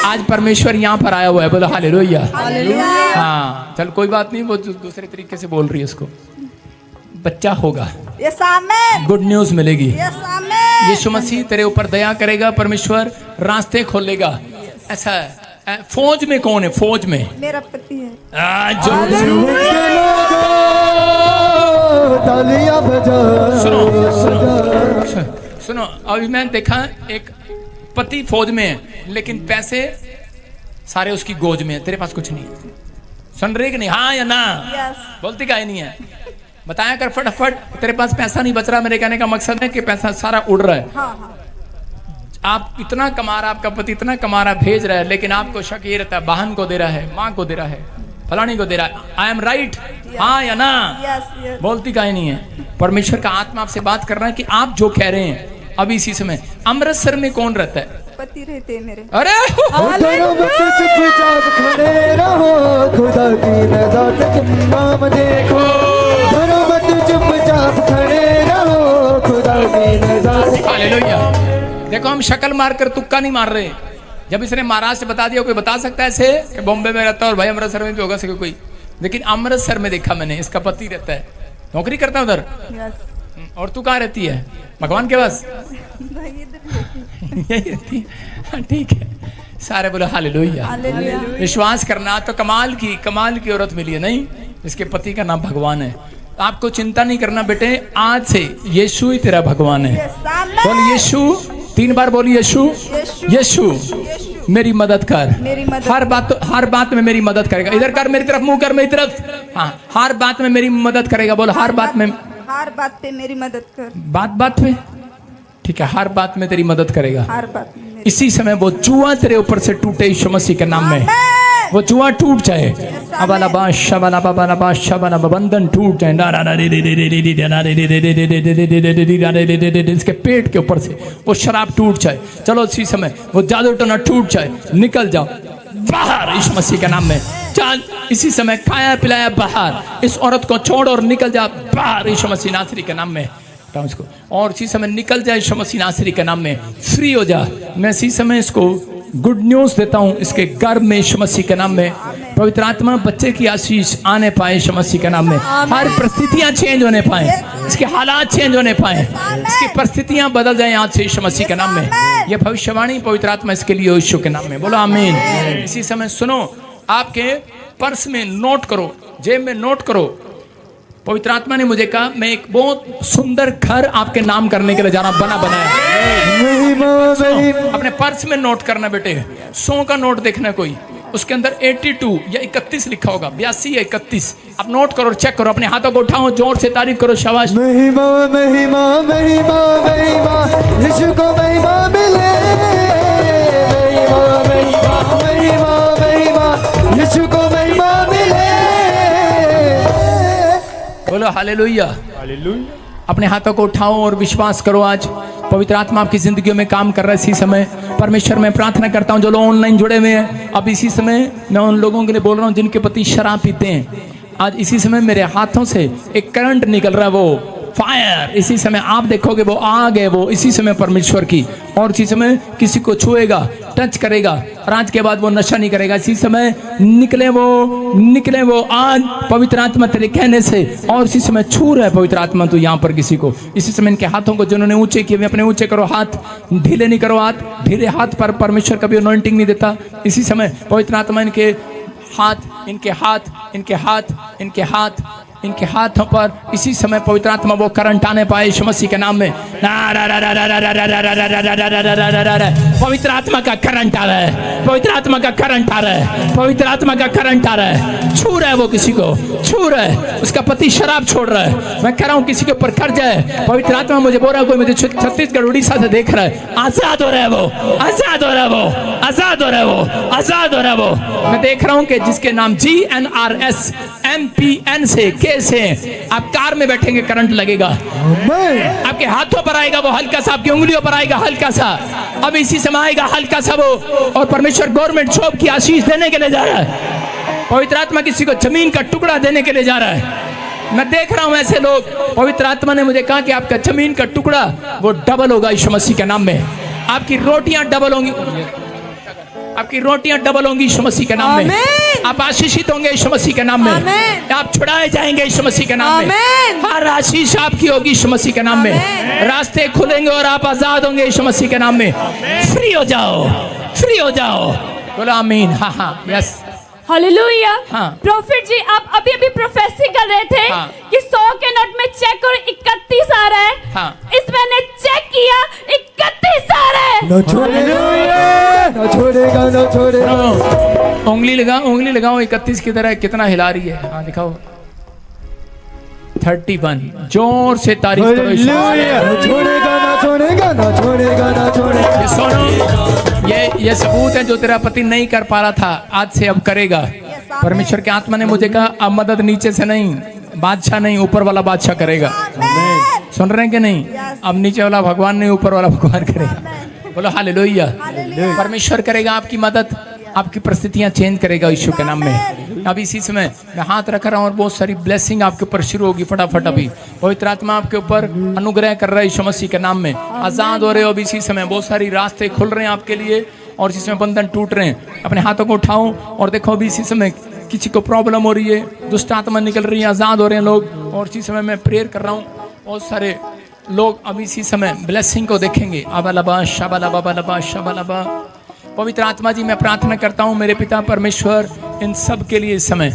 आज परमेश्वर यहाँ पर आया हुआ है। बोलो हालेलुया। हाँ, चल कोई बात नहीं, वो दूसरे तरीके से बोल रही है उसको। बच्चा होगा, गुड न्यूज मिलेगी। यीशु मसीह तेरे ऊपर दया करेगा, परमेश्वर रास्ते खोलेगा। ऐसा है। फौज में कौन है? फौज में मेरा पति है। तालियां बजा सुनो, अभी मैंने देखा एक पति फौज में है लेकिन पैसे सारे उसकी गोद में है, तेरे पास कुछ नहीं है। सुन रही कि नहीं? हाँ या ना? यस। बोलती का ही नहीं है, बताया कर फटाफट। तेरे पास पैसा नहीं बच रहा, मेरे कहने का मकसद है कि पैसा सारा उड़ रहा है। हाँ हाँ। आप इतना कमा रहा, आपका पति इतना कमा रहा, भेज रहा है, लेकिन आपको शक ये रहता है बहन को दे रहा है, माँ को दे रहा है, फलानी को दे रहा है। I am right? हाँ या ना? Yes yes. बोलती का ही नहीं है। परमेश्वर का आत्मा आपसे बात कर रहा है कि आप जो कह रहे हैं अभी इसी समय। अमृतसर में कौन रहता है? पति रहते हैं मेरे। अरे दोनों बच्चे चुपचाप खड़े रहो, खुदा की नजात तुम नाम देखो। दोनों बच्चे चुपचाप खड़े रहो, खुदा की नजात। हालेलुया। देखो हम शक्ल मारकर तुक्का नहीं मार रहे। जब इसने महाराष्ट्र बता दिया, कोई बता सकता है ऐसे कि बॉम्बे में रहता है और भाई अमृतसर में भी होगा सके कोई, लेकिन अमृतसर में देखा मैंने, इसका पति रहता है, नौकरी करता है उधर। यस। और तू कहाँ रहती है? भगवान के पास भाई इधर यही रहती है। हाँ, ठीक है। सारे बोलो हालेलुया। हालेलुया। विश्वास करना तो कमाल की औरत मिली है, नहीं? इसके पति का नाम भगवान है। आपको चिंता नहीं करना बेटे, आज से यीशु ही तेरा भगवान है। बोल यीशु, 3 बार बोल यीशु। यीशु मेरी मदद कर, मेरी मदद। हर बात में मेरी मदद करेगा। इधर कर, मेरी तरफ मुंह कर, मेरी तरफ। हाँ, हर बात में मेरी मदद करेगा। बोल हर बात में, हर बात पे मेरी मदद कर। बात पे, ठीक है, हर बात में तेरी मदद करेगा। हर बात में मेरी। इसी समय वो जुआ तेरे ऊपर से टूटे यीशु मसीह के नाम में। वो जुआ टूट जाए। बंधन टूट जाए। इसके पेट के ऊपर से वो शराब टूट जाए। चलो इसी समय वो जादू टोना टूट जाए। निकल जाओ बाहर यीशु मसीह के नाम में। चल इसी समय खाया पिलाया बाहर। इस औरत को छोड़ और निकल जा बाहर यीशु मसीह नासरी के नाम में। उसको और इसी समय निकल जाए यीशु मसीह नासरी के नाम में। फ्री हो जा। मैं इसी समय इसको गुड न्यूज देता हूं, इसके गर्भ में यीशु मसीह के नाम में पवित्र आत्मा बच्चे की आशीष आने पाए यीशु मसीह के नाम में। हर परिस्थितियां चेंज होने पाए, इसके हालात चेंज होने पाए, इसकी परिस्थितियां बदल जाए आज से यीशु मसीह के नाम में। यह भविष्यवाणी पवित्र आत्मा इसके लिए यीशु के नाम में। बोलो आमीन। इसी समय सुनो, आपके पर्स में नोट करो, जेब में नोट करो। पवित्र आत्मा ने मुझे कहा मैं एक बहुत सुंदर घर आपके नाम करने के लिए जा रहा हूं, बनाया। अपने पर्स में नोट करना बेटे। 100 का नोट देखना कोई, उसके अंदर 82 या 31 लिखा होगा, 82 या 31। आप नोट करो, चेक करो, अपने हाथों को उठाओ, जोर से तारीफ करो, शाबाश। महिमा महिमा महिमा महिमा यीशु को महिमा मिले। महिमा महिमा महिमा महिमा यीशु को महिमा मिले। बोलो हालेलुया। अपने हाथों को उठाओ और विश्वास करो, आज पवित्र आत्मा आपकी जिंदगियों में काम कर रहा है। इसी समय परमेश्वर मैं प्रार्थना करता हूं जो लोग ऑनलाइन जुड़े हुए हैं, अब इसी समय मैं उन लोगों के लिए बोल रहा हूं जिनके पति शराब पीते हैं। आज इसी समय मेरे हाथों से एक करंट निकल रहा है, वो फायर। इसी समय आप देखोगे वो आग है, वो इसी समय परमेश्वर की। और इसी समय किसी को छुएगा, टच करेगा, और आज के बाद वो नशा नहीं करेगा। इसी समय निकले वो आज पवित्र आत्मा तेरे कहने से। और इसी समय छू रहा है पवित्र आत्मा तो यहाँ पर किसी को। इसी समय इनके हाथों को जिन्होंने ऊंचे किए अपने ऊंचे करो, हाथ ढीले नहीं करो। हाथ ढीले हाथ पर परमेश्वर कभी अनॉइंटिंग नहीं देता। इसी समय पवित्र आत्मा इनके हाथ, इनके हाथ, इनके हाथ, इनके हाथ, इनके हाथों पर इसी समय पवित्र आत्मा वो करंट आने पाए यीशु मसीह के नाम में। पवित्र आत्मा का करंट आ रहा है, पवित्र आत्मा का करंट आ रहा है, पवित्र आत्मा का करंट आ रहा है। छू रहा है वो किसी को, छू रहा है। उसका पति शराब छोड़ रहा है। मैं कह रहा हूँ किसी के ऊपर कर जाए। पवित्र आत्मा मुझे बोल रहा है, कोई मुझे छत्तीसगढ़ उड़ीसा से देख रहा है, आजाद हो रहा है वो, आजाद हो रहा है वो, आजाद हो रहा है वो, आजाद हो रहा है वो। मैं देख रहा हूँ कि जिसके नाम GNRS MPN से के से आप कार में बैठेंगे, करंट लगेगा, आपके हाथों पर आएगा वो हल्का सा, आपकी उंगलियों पर आएगा हल्का सा। अब इसी समय आएगा हल्का सा वो, और परमेश्वर गवर्नमेंट जॉब की आशीष देने के लिए जा रहा है। पवित्र आत्मा किसी को जमीन का टुकड़ा देने के लिए जा रहा है। मैं देख रहा हूं ऐसे लोग। पवित्र आत्मा ने मुझे कहा कि आपका जमीन का टुकड़ा वो डबल होगा यीशु मसीह के नाम में। आपकी रोटियां डबल होंगी, आपकी रोटियां डबल होंगी यीशु मसीह के नाम में। आप आशीषित होंगे यीशु मसीह के नाम में। आप छुड़ाए जाएंगे यीशु मसीह के नाम में। हर आशीष आपकी होगी यीशु मसीह के नाम में। रास्ते खुलेंगे और आप आजाद होंगे यीशु मसीह के नाम में। फ्री हो जाओ, फ्री हो जाओ। बोलो आमीन। हाँ हाँ, यस, हालेलुया। हाँ। प्रॉफिट जी, आप अभी प्रोफेसी कर रहे थे हाँ। कि 100 के नोट में चेक करो 31 आ रहा है। हाँ। इस मैंने चेक किया 31 आ रहा है। न छोड़ेगा न छोड़ेगा न छोड़ेगा। उंगली लगाओ 31 की तरह कितना हिला रही है। हाँ दिखाओ 31। जोर से तारीफ करो ईश्वर। न छोड़ेगा न छोड़ेगा न छोड़ेगा न छोड़ेगा। ये सुनो, ये सबूत है जो तेरा पति नहीं कर पा रहा था, आज से अब करेगा। परमेश्वर की आत्मा ने मुझे कहा अब मदद नीचे से नहीं, बादशाह नहीं, ऊपर वाला बादशाह करेगा। सुन रहे हैं कि नहीं? अब नीचे वाला भगवान नहीं, ऊपर वाला भगवान करेगा। बोलो हालेलुया। परमेश्वर करेगा आपकी मदद, आपकी परिस्थितियां चेंज करेगा यीशु के नाम में। अब इसी समय मैं हाथ रख रहा हूँ और बहुत सारी ब्लेसिंग आपके ऊपर शुरू होगी फटाफट। अभी पवित्र आत्मा आपके ऊपर अनुग्रह कर रहा है यीशु मसीह के नाम में। आजाद हो रहे हो अभी इसी समय, बहुत सारी रास्ते खुल रहे हैं आपके लिए और इसी समय बंधन टूट रहे हैं। अपने हाथों को उठाओ और देखो अभी इसी समय किसी को प्रॉब्लम हो रही है, दुष्ट आत्मा निकल रही है, आजाद हो रहे हैं लोग। और इसी समय मैं प्रेयर कर रहा हूँ, बहुत सारे लोग अभी इसी समय ब्लेसिंग को देखेंगे। अबलबा शबलबा बलबा शबलबा। पवित्र आत्मा जी मैं प्रार्थना करता हूँ मेरे पिता परमेश्वर इन सब के लिए इस समय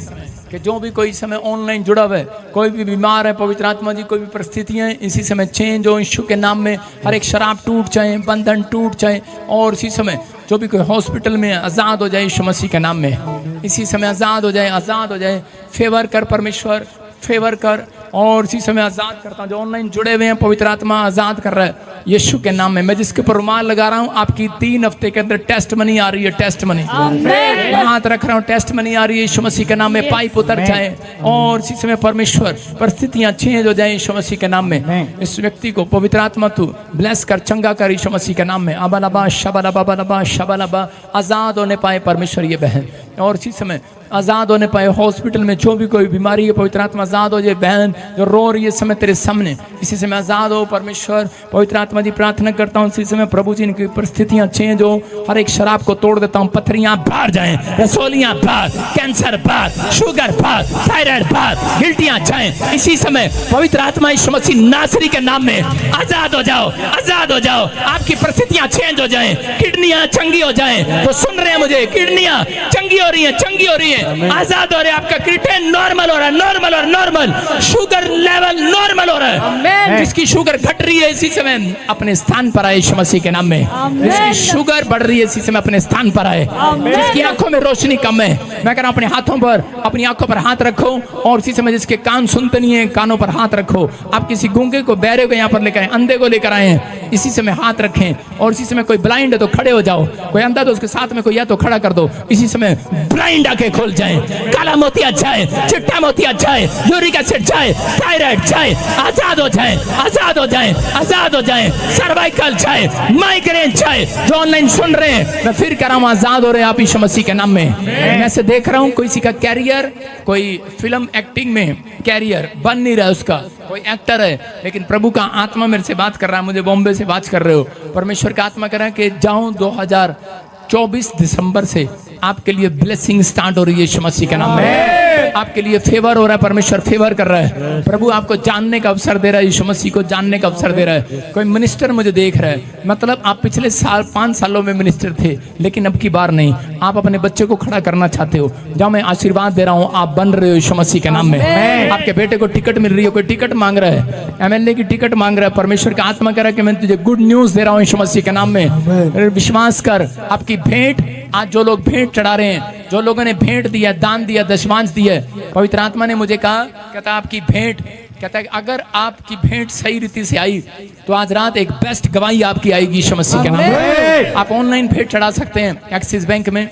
कि जो भी कोई समय ऑनलाइन जुड़ा हुआ है, कोई भी बीमार है, पवित्र आत्मा जी कोई भी परिस्थितियाँ इसी समय चेंज हो यीशु के नाम में। हर एक शराब टूट जाए, बंधन टूट जाए और इसी समय जो भी कोई हॉस्पिटल में आज़ाद हो जाए यीशु मसीह के नाम में। इसी समय आज़ाद हो जाए, आज़ाद हो जाए। फेवर कर परमेश्वर, फेवर कर। और इसी समय आज़ाद करता हूँ जो ऑनलाइन जुड़े हुए हैं, पवित्र आत्मा आज़ाद कर रहा है यीशु के नाम में। मैं जिसके ऊपर रुमाल लगा रहा हूँ आपकी 3 हफ्ते के अंदर टेस्ट मनी आ रही है, टेस्ट मनी। मैं हाथ रख रहा हूँ, टेस्ट मनी आ रही है यीशु मसीह के नाम में। पाइप उतर जाए और इसी समय परमेश्वर परिस्थितियां चेंज हो जाए यीशु मसीह के नाम में। इस व्यक्ति को पवित्र आत्मा तू ब्लेस कर, चंगा कर यीशु मसीह के नाम में। अबलबा शबलबा बलबा शबलबा। आज़ाद होने पाए परमेश्वर ये बहन, और इसी समय आज़ाद होने पाए। हॉस्पिटल में जो भी कोई बीमारी है पवित्र आत्मा आज़ाद हो जाए। बहन जो रो रही है समय तेरे सामने, इसी समय आज़ाद हो परमेश्वर। पवित्र आत्मा जी प्रार्थना करता हूँ इसी समय प्रभु जी इनकी परिस्थितियां चेंज हो। हर एक शराब को तोड़ देता हूँ, पथरियां बाहर जाएं, रसोलियां बाहर, कैंसर बाहर, शुगर बाहर, थायराइड बाहर, गिल्टियां जाएं। इसी समय पवित्र आत्मा यीशु मसीह नासरी के नाम में आज़ाद हो जाओ, आज़ाद हो जाओ। आपकी परिस्थितियां चेंज हो जाएं, किडनियां चंगी हो जाएं। तो सुन रहे हैं मुझे, किडनियां चंगी हो रही हैं, चंगी हो रही है, आजाद हो रहे। आपका क्रिएटिन नॉर्मल हो रहा है, नॉर्मल और नॉर्मल। शुगर लेवल नॉर्मल हो रहा है। जिसकी शुगर घट रही है इसी समय अपने स्थान पर आए यीशु मसीह के नाम में। जिसकी शुगर बढ़ रही है इसी समय अपने स्थान पर आए। जिसकी आंखों में रोशनी कम है, मैं कह रहा हूं अपने हाथों पर, अपनी आंखों पर हाथ रखो। और इसी समय जिसके कान सुनते नहीं है, कानों पर हाथ रखो। आप किसी गूंगे को, बहरे को यहाँ पर लेकर आए, अंधे को लेकर आए हैं, इसी समय हाथ रखें। और इसी समय कोई ब्लाइंड है तो खड़े हो जाओ, कोई अंधा तो उसके साथ में कोई या तो खड़ा कर दो। इसी समय ब्लाइंड आके खोल जाए, काला मोतिया जाए, चिट्टा मोतिया जाए, यूरिक एसिड जाए, थायराइड जाए, आजाद हो जाए, आजाद हो जाए, आजाद हो जाए, सर्वाइकल जाए, माइग्रेन जाए। जो ऑनलाइन सुन रहे हैं मैं फिर कह रहा हूं आजाद हो रहे हैं आप यीशु मसीह के नाम में। मैं से देख रहा हूं कोई किसी का कैरियर, कोई फिल्म एक्टिंग में कैरियर बन नहीं रहा है उसका, कोई एक्टर है लेकिन प्रभु का आत्मा मेरे से बात कर रहा है, मुझे बॉम्बे से बात कर रहे हो। परमेश्वर का आत्मा कह रहा है कि जाऊं 2024 दिसंबर से आपके लिए ब्लेसिंग स्टार्ट हो रही है यीशु मसीह के नाम में। आपके लिए फेवर हो रहा है, परमेश्वर फेवर कर रहा है। प्रभु आपको जानने का अवसर दे रहा है, यीशु मसीह को जानने का अवसर दे रहा है। कोई मिनिस्टर मुझे देख रहा है, मतलब आप पिछले 5 सालों में मिनिस्टर थे लेकिन अब की बार नहीं। आप अपने बच्चे को खड़ा करना चाहते हो, जहाँ मैं आशीर्वाद दे रहा हूँ आप बन रहे हो यीशु मसीह के नाम में। आपके बेटे को टिकट मिल रही है, कोई टिकट मांग रहा है, MLA की टिकट मांग रहा है। परमेश्वर का आत्मा कह रहा है कि मैं तुझे गुड न्यूज दे रहा हूँ यीशु मसीह के नाम में। विश्वास कर। आपकी भेंट, आज जो लोग भेंट चढ़ा रहे हैं, जो लोगों ने भेंट दिया, दान दिया, दशमांश दिया, पवित्र आत्मा ने मुझे कहा, कहता आपकी भेंट, कहता है अगर आपकी भेंट सही रीति से आई तो आज रात एक बेस्ट गवाही आपकी आएगी यीशु मसीह के नाम में। आप ऑनलाइन भेंट चढ़ा सकते हैं एक्सिस बैंक में,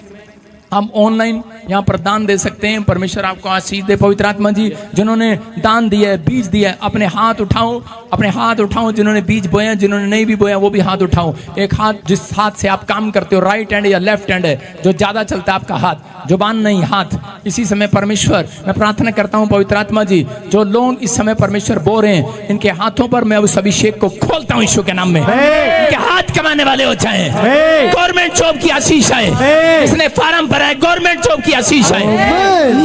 हम ऑनलाइन यहाँ पर दान दे सकते हैं। परमेश्वर आपको आशीष दे। पवित्र आत्मा जी जिन्होंने दान दिया है, बीज दिया है, अपने हाथ उठाओ, अपने हाथ उठाओ। जिन्होंने बीज बोया, जिन्होंने नहीं भी बोया वो भी हाथ उठाओ। एक हाथ जिस हाथ से आप काम करते हो, राइट हैंड या लेफ्ट हैंड है, जो ज्यादा चलता है आपका हाथ, जुबान नहीं हाथ। इसी समय परमेश्वर मैं प्रार्थना करता हूँ पवित्र आत्मा जी, जो लोग इस समय परमेश्वर बोल रहे हैं इनके हाथों पर मैं उस अभिषेक को खोलता हूँ यीशु के नाम में। इनके हाथ कमाने वाले हो जाए, गवर्नमेंट जॉब की आशीष है, इसने फार्म भरा है, गवर्नमेंट जॉब की आशीष है,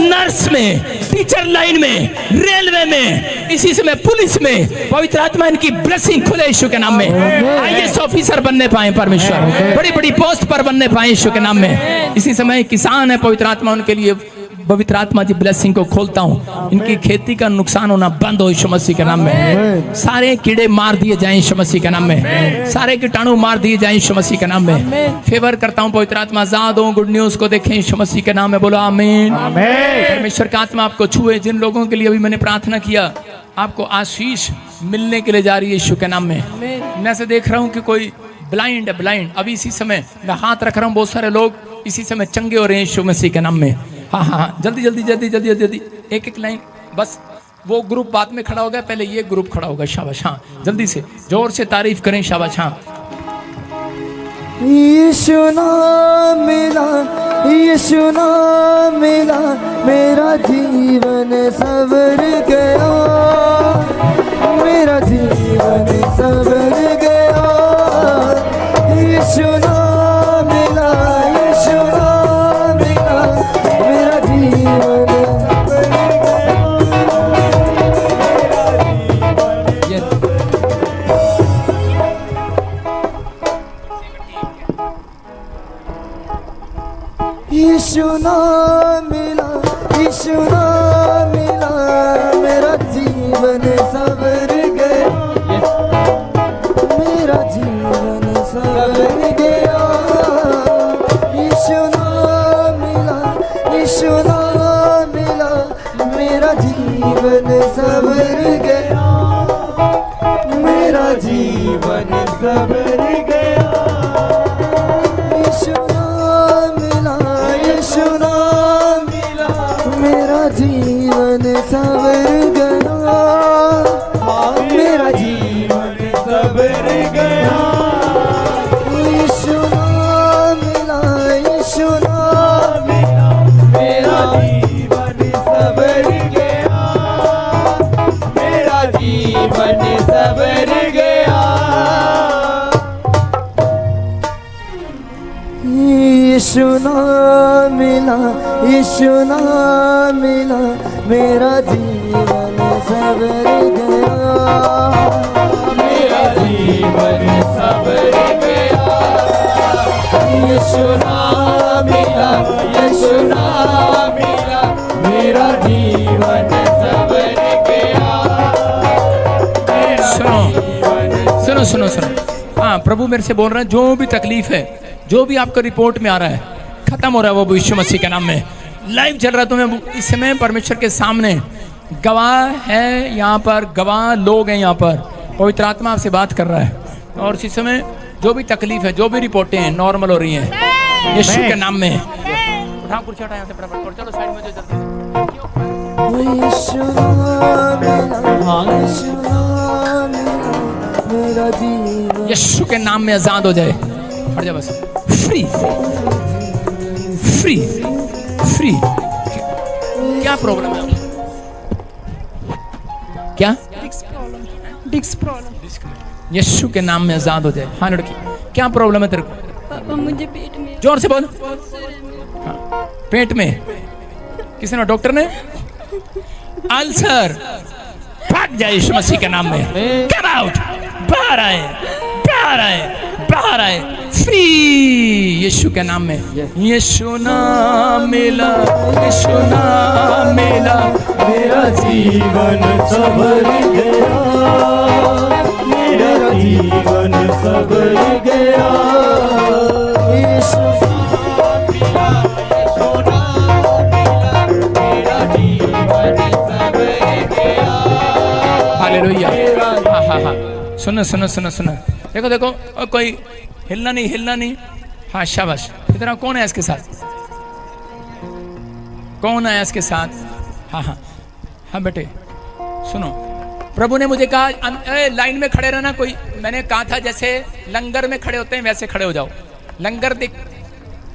नर्स में, टीचर लाइन में, रेलवे में, इसी समय पुलिस में, पवित्र आत्मा इनकी ब्लेसिंग खुले यीशु के नाम में। IAS ऑफिसर बनने पाए परमेश्वर, बड़ी बड़ी पोस्ट पर बनने पाए यीशु के नाम में। इसी समय किसान है, पवित्र आत्मा उनके लिए पवित्र आत्मा जी ब्लेसिंग को खोलता हूँ, इनकी खेती का नुकसान होना बंद हो यीशु मसीह के नाम में। सारे कीड़े मार दिए जाएं यीशु मसीह के नाम में, सारे कीटाणु मार दिए जाएं यीशु मसीह के नाम में। फेवर करता हूँ, पवित्र आत्मा आजाद हो, गुड न्यूज को देखें यीशु मसीह के नाम में। बोलो आमीन। परमेश्वर का आत्मा आपको छुए। जिन लोगों के लिए अभी मैंने प्रार्थना किया, आपको आशीष मिलने के लिए जा रही है यीशु के नाम में। मैं ऐसे देख रहा हूँ कि कोई ब्लाइंड है, ब्लाइंड अभी इसी समय मैं हाथ रख रहा हूँ, बहुत सारे लोग इसी समय चंगे हो रहे हैं यीशु मसीह के नाम में। हाँ हाँ हाँ, जल्दी जल्दी जल्दी जल्दी जल्दी एक एक लाइन, बस वो ग्रुप बाद में खड़ा होगा, पहले ये ग्रुप खड़ा होगा। शाबाश, हाँ जल्दी से जोर से तारीफ करें, शाबाश। हाँ यीशु नाम मिला, यीशु नाम मिला, मेरा जीवन सवर गया, मेरा जीवन सवर गया। यीशु नाम मिला, यीशु नाम मिला, मेरा जीवन सवर गया। यीशु नाम मिला, यीशु नाम मिला, मेरा जीवन सवर गया, मेरा जीवन सवर गया। यीशु नाम मिला, यीशु नाम मिला, मेरा जीवन सवर गया, मेरा जीवन सवर गया। यीशु नाम मिला, यीशु नाम मिला, मेरा जीवन सवर गया, मेरा जीवन सवर गया। यीशु नाम मिला, यीशु नाम मिला, मेरा जीवन सवर गया, मेरा जीवन सवर गया। यीशु नाम मिला, यीशु नाम मिला, मेरा जीवन सवर गया, मेरा जीवन सवर गया। यीशु नाम मिला, यीशु नाम मिला, मेरा जीवन सवर गया। सुनो सुनो सुनो, हाँ प्रभु मेरे से बोल रहे हैं, जो भी तकलीफ है, जो भी आपका रिपोर्ट में आ रहा है, खत्म हो रहा है वो यीशु मसीह के नाम में। लाइव चल रहा है, तुम्हें इस समय परमेश्वर के सामने गवाह है, यहाँ पर गवाह लोग हैं, यहाँ पर पवित्र आत्मा आपसे बात कर रहा है। और इस समय जो भी तकलीफ है, जो भी रिपोर्टें हैं, नॉर्मल हो रही हैं यीशु के नाम में। उठा कुर्सी, हटा यहाँ से फटाफट, और चलो साइड में जो जल्दी से। यीशु नाम मिला, यीशु नाम मिला, मेरा जीवन यीशु के नाम में आजाद हो जाए। हट जा बस, फ्री फ्री फ्री। क्या प्रॉब्लम है? क्या डिस्क प्रॉब्लम। यीशु के नाम में आजाद हो जाए। हाँ लड़की, क्या प्रॉब्लम है तेरे को? पापा मुझे पेट में जोर से बोल। हाँ, पेट में किसी ने, डॉक्टर ने? अल्सर, भाग जाए यीशु मसीह के नाम में। गेट आउट, बाहर आए, बाहर आए, बाहर आए, फ्री यीशु के नाम में। यीशु नाम मिला, यीशु नाम मिला, मेरा जीवन सवर गया, मेरा जीवन सवर गया। यीशु नाम मिला, यीशु नाम मिला, मेरा जीवन सवर गया। हालेलुया। हाँ हाँ हाँ, सुनो सुनो सुनो सुनो, देखो देखो, और कोई हिलना नहीं, हिलना नहीं। हाँ शाबाश। इतना कौन है इसके साथ? कौन है इसके साथ? हाँ हाँ हाँ बेटे सुनो, प्रभु ने मुझे कहा लाइन में खड़े रहना। कोई, मैंने कहा था जैसे लंगर में खड़े होते हैं वैसे खड़े हो जाओ। लंगर देख,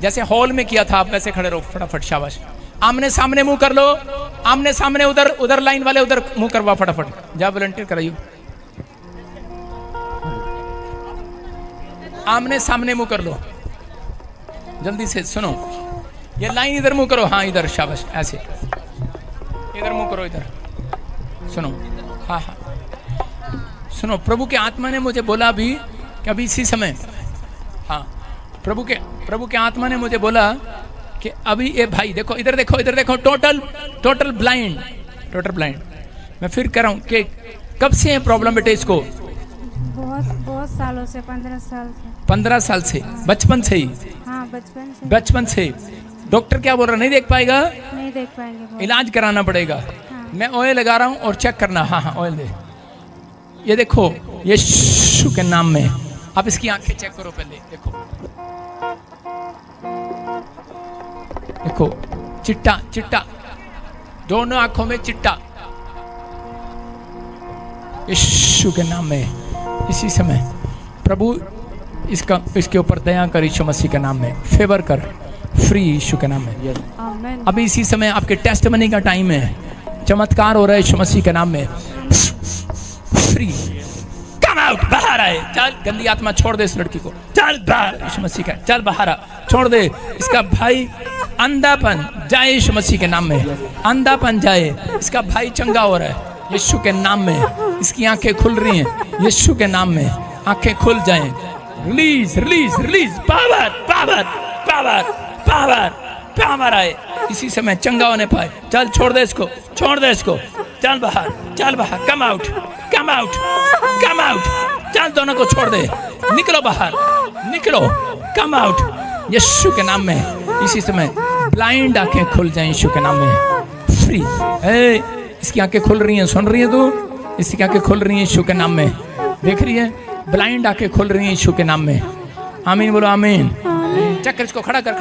जैसे हॉल में किया था आप वैसे खड़े रहो, फटाफट। शाबाश। आमने सामने मुंह कर लो, आमने सामने। उधर उधर लाइन वाले उधर मुंह करवा, फटाफट जा वॉलंटियर कराइयो। आमने सामने मुंह कर लो जल्दी से। सुनो, ये लाइन इधर मुंह करो। हाँ इधर, शाबाश, ऐसे इधर मुंह करो, इधर। सुनो, हाँ हाँ सुनो, प्रभु के आत्मा ने मुझे बोला अभी कि अभी इसी समय, हाँ प्रभु के आत्मा ने मुझे बोला कि अभी ये भाई देखो, इधर देखो, टोटल ब्लाइंड। मैं फिर कह रहा हूँ कि कब से है प्रॉब्लम बेटे इसको? बहुत सालों से, 15 साल से। 15 साल से, बचपन से ही? हाँ, बचपन से। डॉक्टर क्या बोल रहा, नहीं देख पाएगा? नहीं देख पाएंगे, इलाज कराना पड़ेगा। हाँ। मैं ऑयल लगा रहा हूँ और चेक करना। हाँ ऑयल दे। ये देखो, यीशु के नाम में आप इसकी आंखें चेक करो पहले। देखो चिट्टा, दोनों आंखों में चिट्टा। यीशु के नाम में इसी समय प्रभु इसके ऊपर दया कर, यीशु मसीह के नाम में फेवर कर, फ्री यीशु के नाम में। आमीन। अभी इसी समय आपके टेस्टमनी का टाइम है, चमत्कार हो रहा है यीशु मसीह के नाम में। फ्री, कम आउट, बाहर आए। चल गंदी आत्मा छोड़ दे इस लड़की को, चल बाहर यीशु मसीह का, चल बाहर आ, छोड़ दे इसका भाई। अंधापन जाए यीशु मसीह के नाम में, अंधापन जाए। इसका भाई चंगा हो रहा है यीशु के नाम में। इसकी आंखें खुल रही हैं यीशु के नाम में, आंखें खुल जाएं। रिलीज, पावर आए इसी समय, चंगा होने पाए। चल छोड़ दे इसको, चल बाहर, कम आउट। चल दोनों को छोड़ दे, निकलो बाहर, कम आउट यीशु के नाम में। इसी समय ब्लाइंड आंखें खुल जाएं यीशु के नाम में। फ्री। इसकी आंखें खुल रही हैं, सुन रही है तू? इसकी आंखें खुल रही हैं यीशु के नाम में, देख रही है? ब्लाइंड आंखें खुल रही हैं यीशु के नाम में। आमीन बोलो, आमीन। चक्कर इसको खड़ा कर।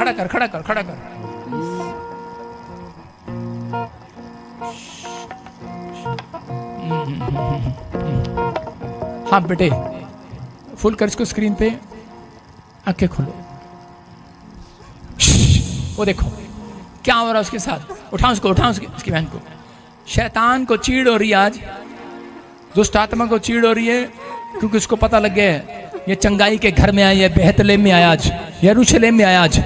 हाँ बेटे, फुल कर इसको स्क्रीन पे, आंखें खोलो। वो देखो क्या हो रहा है उसके साथ। उठाओ उसकी बहन को। शैतान को चीड़ हो रही है आज, दुष्ट आत्मा को चीड़ हो रही है, क्योंकि उसको पता लग गया है ये चंगाई के घर में आया, ये बेहतलेम में आया आज, यरूशलेम में आया आज।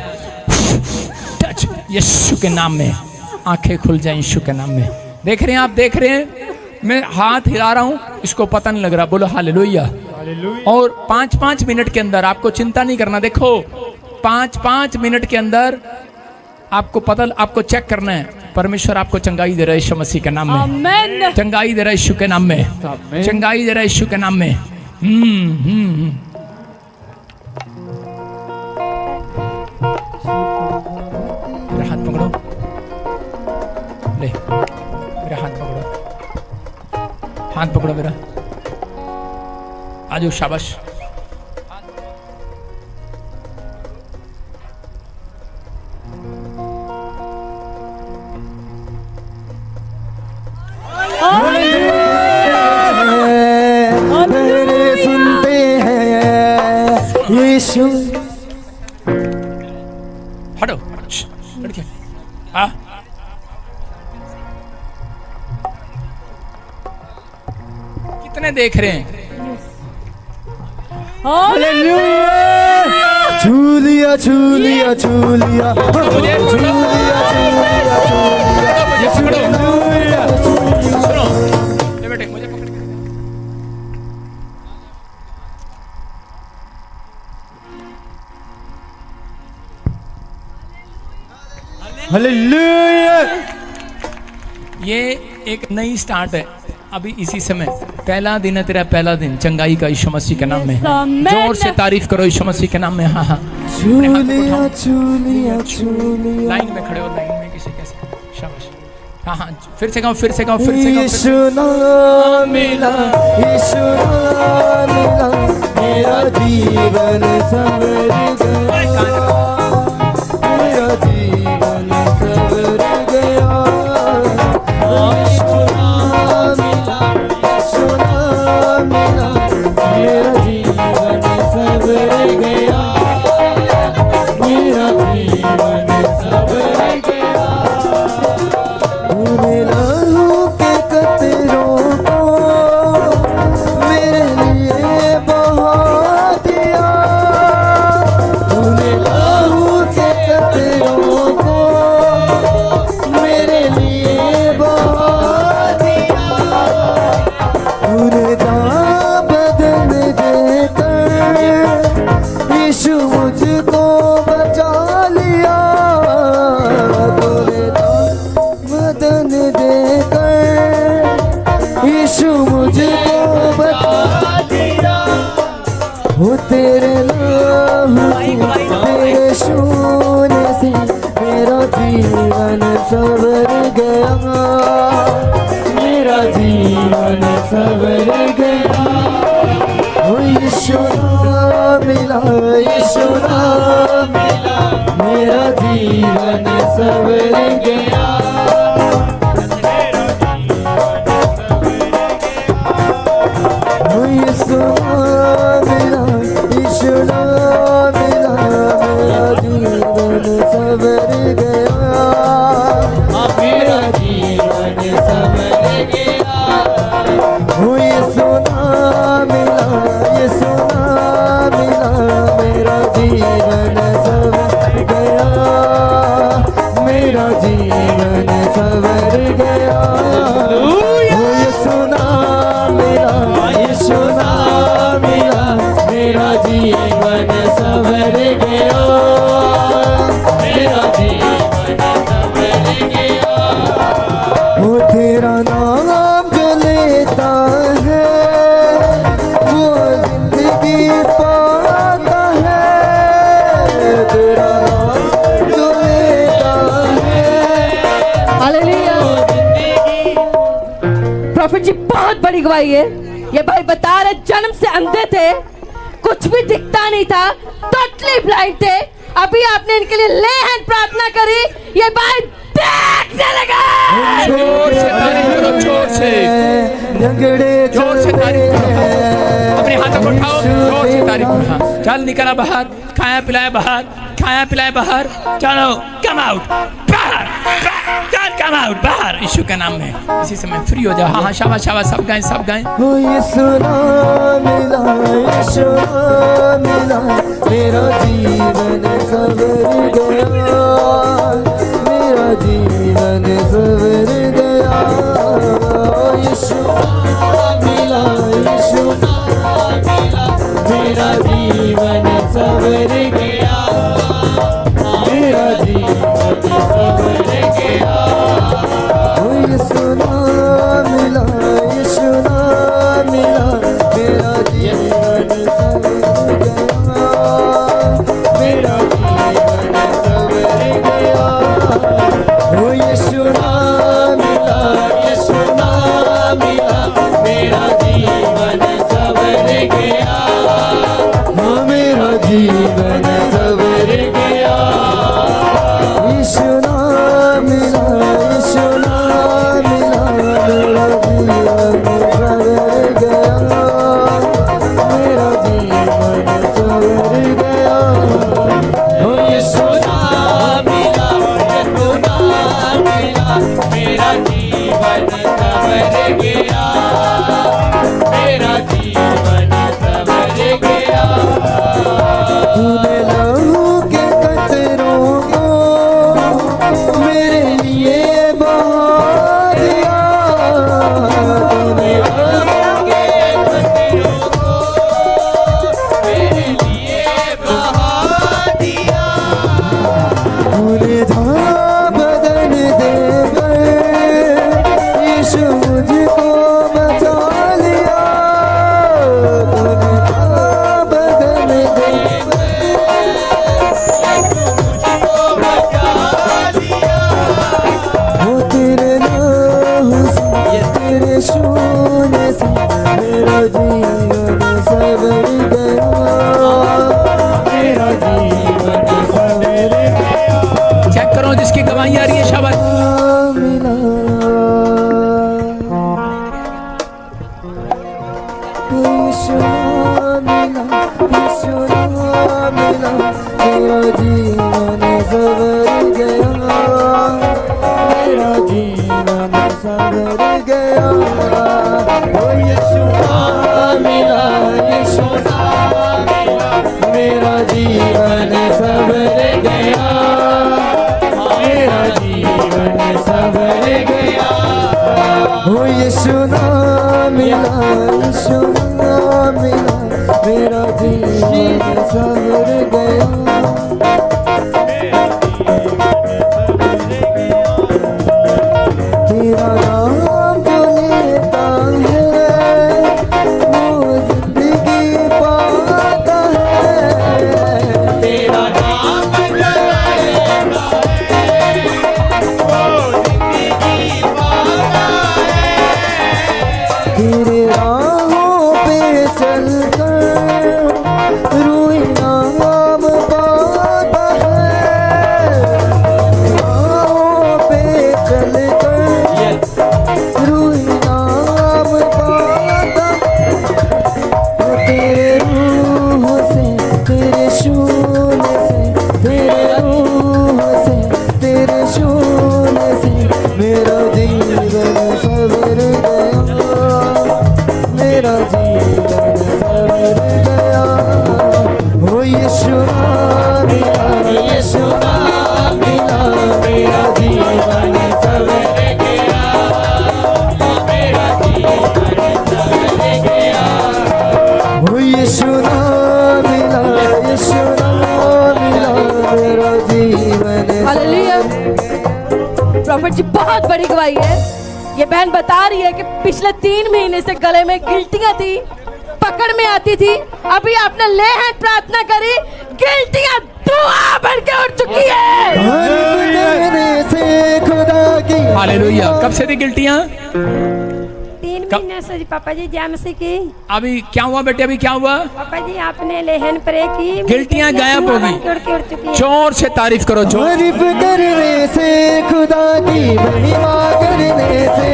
टच यीशु के नाम में, आंखें खुल जाए यीशु के नाम में। देख रहे हैं आप, देख रहे हैं? मैं हाथ हिला रहा हूं, इसको पता नहीं लग रहा। बोलो हालेलुया। और 5-5 मिनट के अंदर, आपको चिंता नहीं करना। देखो 5-5 मिनट के अंदर आपको चेक करना है। परमेश्वर आपको चंगाई दे रहा है यीशु मसीह के नाम में। आमीन। चंगाई दे रहा है यीशु के नाम में, चंगाई दे रहा है यीशु के नाम में। मेरा हाथ पकड़ो, ले मेरा हाथ पकड़ो मेरा। आजो, शाबाश। तेरे सुनते हैं यीशु। हटो लड़के। हाँ कितने देख रहे हैं? झूलिया सुनो, ले बेटे मुझे पकड़ के। हालेलुया। ये एक नई स्टार्ट है अभी इसी समय। पहला दिन है तेरा, पहला दिन चंगाई का यीशु मसीह के नाम में। जोर से तारीफ करो यीशु मसीह के नाम में। हाँ हाँ, लाइन में खड़े हो, लाइन में किसी कैसे। शाबाश। हाँ हाँ, फिर से गाओ। यीशु नाम मिला, यीशु नाम मिला, मेरा जीवन संवर गया, मेरा जीवन संवर गया। यीशु नाम मिला, यीशु नाम मिला, मेरा जीवन संवर गया, मेरा जीवन संवर गया। तूने लहू के कतरों को मेरे लिए बहा दिया, तेरे नाम से तेरे शून्य से मेरा जीवन सवर गया, मेरा जीवन सवर गया। ओ यीशु नाम मिला, यीशु नाम मिला, मेरा जीवन सवर गया। ओ यीशु नाम मिला, यीशु नाम मिला, मेरा जीवन सवर गया, मेरा जीवन सवर गया। ओ यीशु नाम मिला, यीशु नाम मिला, मेरा जीवन सवर गया, मेरा जीवन सवर गया। ओ यीशु नाम मिला, यीशु नाम मिला, मेरा जीवन सवर गया, मेरा जीवन सवर गया। वो तेरा नाम जो लेता है वो जिंदगी पाता है, तेरा नाम जो लेता है। हालेलुया। प्रॉफिट जी बहुत बड़ी गवाही है। ये भाई बता रहे जन्म से अंधे थे, कुछ भी दिखता नहीं था, टोटली ब्लाइंड थे। अभी आपने इनके लिए ले हैंड प्रार्थना करी, ये भाई देखने लगा। जोर से तारीफ करो, जोर से, जोर से तारीफ करो। अपने हाथों को उठाओ, जोर से तारीफ करो। चल निकला बाहर, खाया पिलाया बाहर, खाया पिलाया बाहर। चलो कम आउट, बाहर, चल कम आउट बाहर, यीशु के नाम में। इसी समय फ्री हो जाओ। हाँ हाँ, शाबाश शाबाश, सब गाएं, सब गाएं। ओ यीशु नाम मिला, यीशु नाम मिला, मेरा जीवन सवर गया, मेरा जीवन सवर गया। ओ यीशु नाम मिला, यीशु नाम मिला, मेरा जीवन सवर गया, मेरा जीवन सवर गया। ओ यीशु नाम मिला, यीशु नाम मिला, मेरा जीवन सवर गया, मेरा जीवन सवर गया। ओ यीशु नाम मिला, यीशु नाम मिला, मेरा जीवन सवर गया, हाँ मेरा जीवन सवर गया। यीशु नाम मिला, यीशु नाम मिला, मेरा जीवन सवर गया, मेरा जीवन सवर गया। ओ यीशु नाम मिला, यीशु नाम मिला, मेरा जीवन सवर गया, मेरा जीवन सवर गया। तूने लहू के कतरों को मेरे लिए बहा दिया, तूने लहू के कतरों को मेरे लिए बहा दिया। तूने जहाँ बदन देकर यीशु मुझको बचा लिया, तूने जहाँ बदन देकर मुझको बचा लिया। वो तेरे नाम से, तेरे शून्य से मेरा जीवन सवर गया, मेरा जीवन सवर गया। चेक करो जिसकी गवाही आ रही है, शाबाश। मिला, यीशु नाम मिला, यीशु नाम मिला, मेरा जीवन सवर गया, मेरा जीवन सवर गया। ओ यीशु नाम मिला, यीशु नाम मिला, मेरा जीवन सवर गया, मेरा जीवन सवर गया। ओ यीशु नाम मिला, यीशु नाम मिला, मेरा जीवन सवर गया। तेरा नाम जो लेता है वो जिंदगी पाता है, चल कर रूह नाम पाता है, पाँव पे चल कर रूह नाम पाता, तेरे रूह से, तेरे शून्य से, तेरे रूह से, तेरे शून्य से मेरा जीवन सवर गया, मेरा जीवन सवर गया। हो यीशु मिला, यीशु मिला, मेरा जीवन सवर गया, मेरा जीवन सवर गया। हो यीशु मिला, यीशु मिला, मेरा जीवन हालेलुया। प्रॉफिट जी बहुत बड़ी गवाही है। ये बहन बता रही है कि पिछले 3 महीने से गले में गिल्टियां थी, पकड़ में आती थी। अभी आपने ले हैंड प्रार्थना करी, गिल्टियां धुआं बन के उठ चुकी है। करने से खुदा की हालेलुया। कब से थी गिल्टियां? 3 कब- महीने से पापा जी जाम से की। अभी क्या हुआ बेटे, अभी क्या हुआ? पापा जी आपने लेहन प्रे की, गिल्टियां गायब हो गई। उड़ चुकी है। जोर से तारीफ करो, जोर। तारीफ करने से खुदा की महिमा करने से,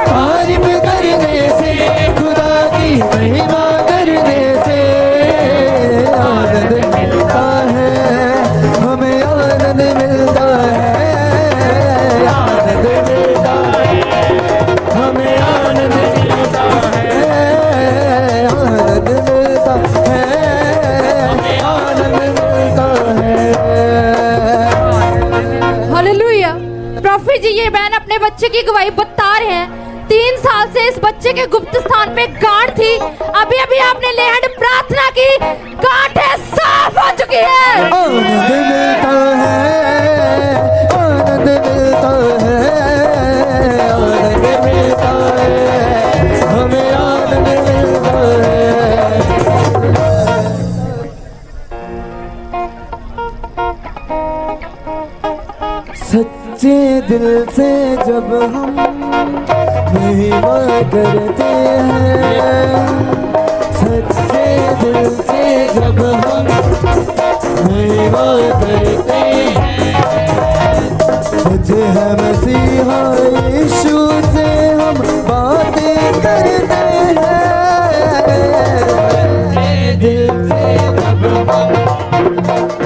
तारीफ करने से खुदा की महिमा करने से आनंद मिलता है, हमें आनंद मिलता है, आनंद मिलता है, हमें आनंद मिलता है, आनंद मिलता है, आनंद मिलता है। हालेलुया। प्रॉफिट जी ये बहन अपने बच्चे की गवाही बता रहे हैं। 3 साल से इस बच्चे के गुप्त स्थान पे गांठ थी। अभी अभी आपने ले हैंड प्रार्थना की, गांठें साफ हो चुकी है। आनंद मिलता है, आनंद मिलता है, आनंद मिलता है, हमें आनंद मिलता है। सच्चे दिल से जब हम महिमा करते हैं, सच्चे दिल से जब हम महिमा करते हैं, सच है मसीहा यीशु से हम बातें करते हैं, सच्चे दिल से जब हम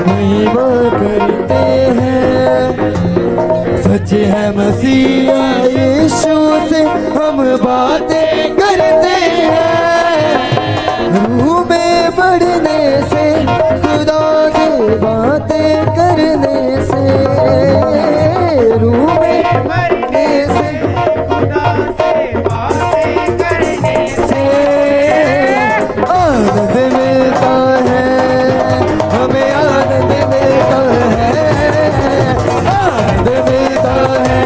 महिमा करते हैं, सच है मसीहा यीशु से हम बातें करते हैं, रूह में बढ़ने से खुदा से बातें करने से, रूह में बढ़ने से खुदा से बातें करने से आनंद मिलता है, हमें आनंद मिलता है, आनंद मिलता है,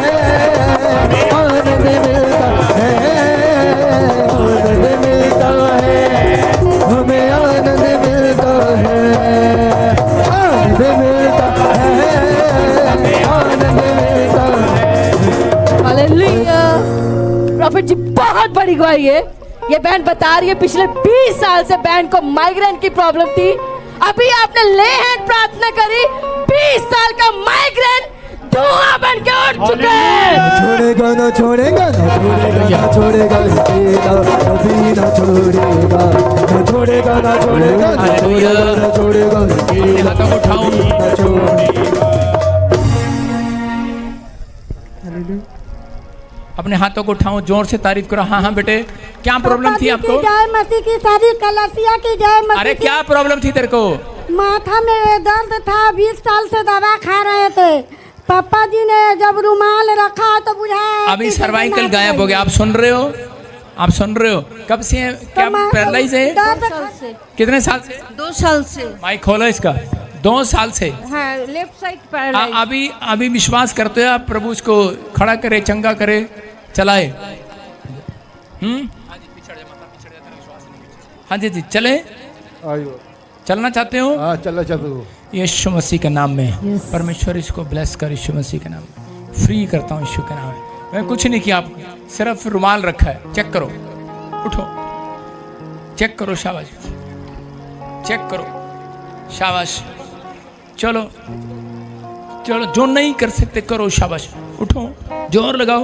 आनंद मिलता है, आनंद मिलता है, हमें आनंद मिलता है, आनंद मिलता है, आनंद मिलता है। हालेलुया। प्रॉफिट जी बहुत बड़ी गवाही है। ये बहन बता रही है पिछले 20 साल से बहन को माइग्रेन की प्रॉब्लम थी। अभी आपने ले हैंड प्रार्थना करी, 20 साल का माइग्रेन धुआं बन के उठ चुका है। छोड़ेगा ना छोड़ेगा ना छोड़ेगा ना छोड़ेगा तेरा कभी ना छोड़ेगा, ना छोड़ेगा ना छोड़ेगा ना छोड़ेगा ना छोड़ेगा तेरा हाथों को उठाओ। कभी ना छोड़ेगा। अपने हाथों को उठाओ, जोर से तारीफ करो। हाँ हाँ बेटे, क्या प्रॉब्लम थी आपको? जय मसीह की सारी कलसिया की जय मसीह अरे की। क्या प्रॉब्लम थी तेरे को? माथा में दर्द था, 20 साल से दवा खा रहे थे। पापा जी ने जब रुमाल रखा तो बुझाया अभी कि सर्वाइकल जगन्नाथ गायब हो गया। आप सुन रहे हो? आप सुन रहे हो? कब से है? क्या पैरालाइज है? दर्द कितने साल से? 2 साल से। माइक खोलो इसका। 2 साल से। हाँ, लेफ्ट साइड पर। अभी विश्वास करते हो आप प्रभु इसको खड़ा करे, चंगा करे, चलाए? हाँ जी जी, चले? चलना चाहते हो? हाँ चलो चलो। यीशु मसीह के नाम में परमेश्वर इसको ब्लेस कर, यीशु मसीह के नाम में फ्री करता हूँ, यीशु के नाम में। मैं कुछ नहीं किया, आप सिर्फ रुमाल रखा है, चेक करो, उठो, चेक करो, शाबाश, चेक करो, शाबाश। चलो चलो, जो नहीं कर सकते करो, शाबाश। उठो, जोर लगाओ,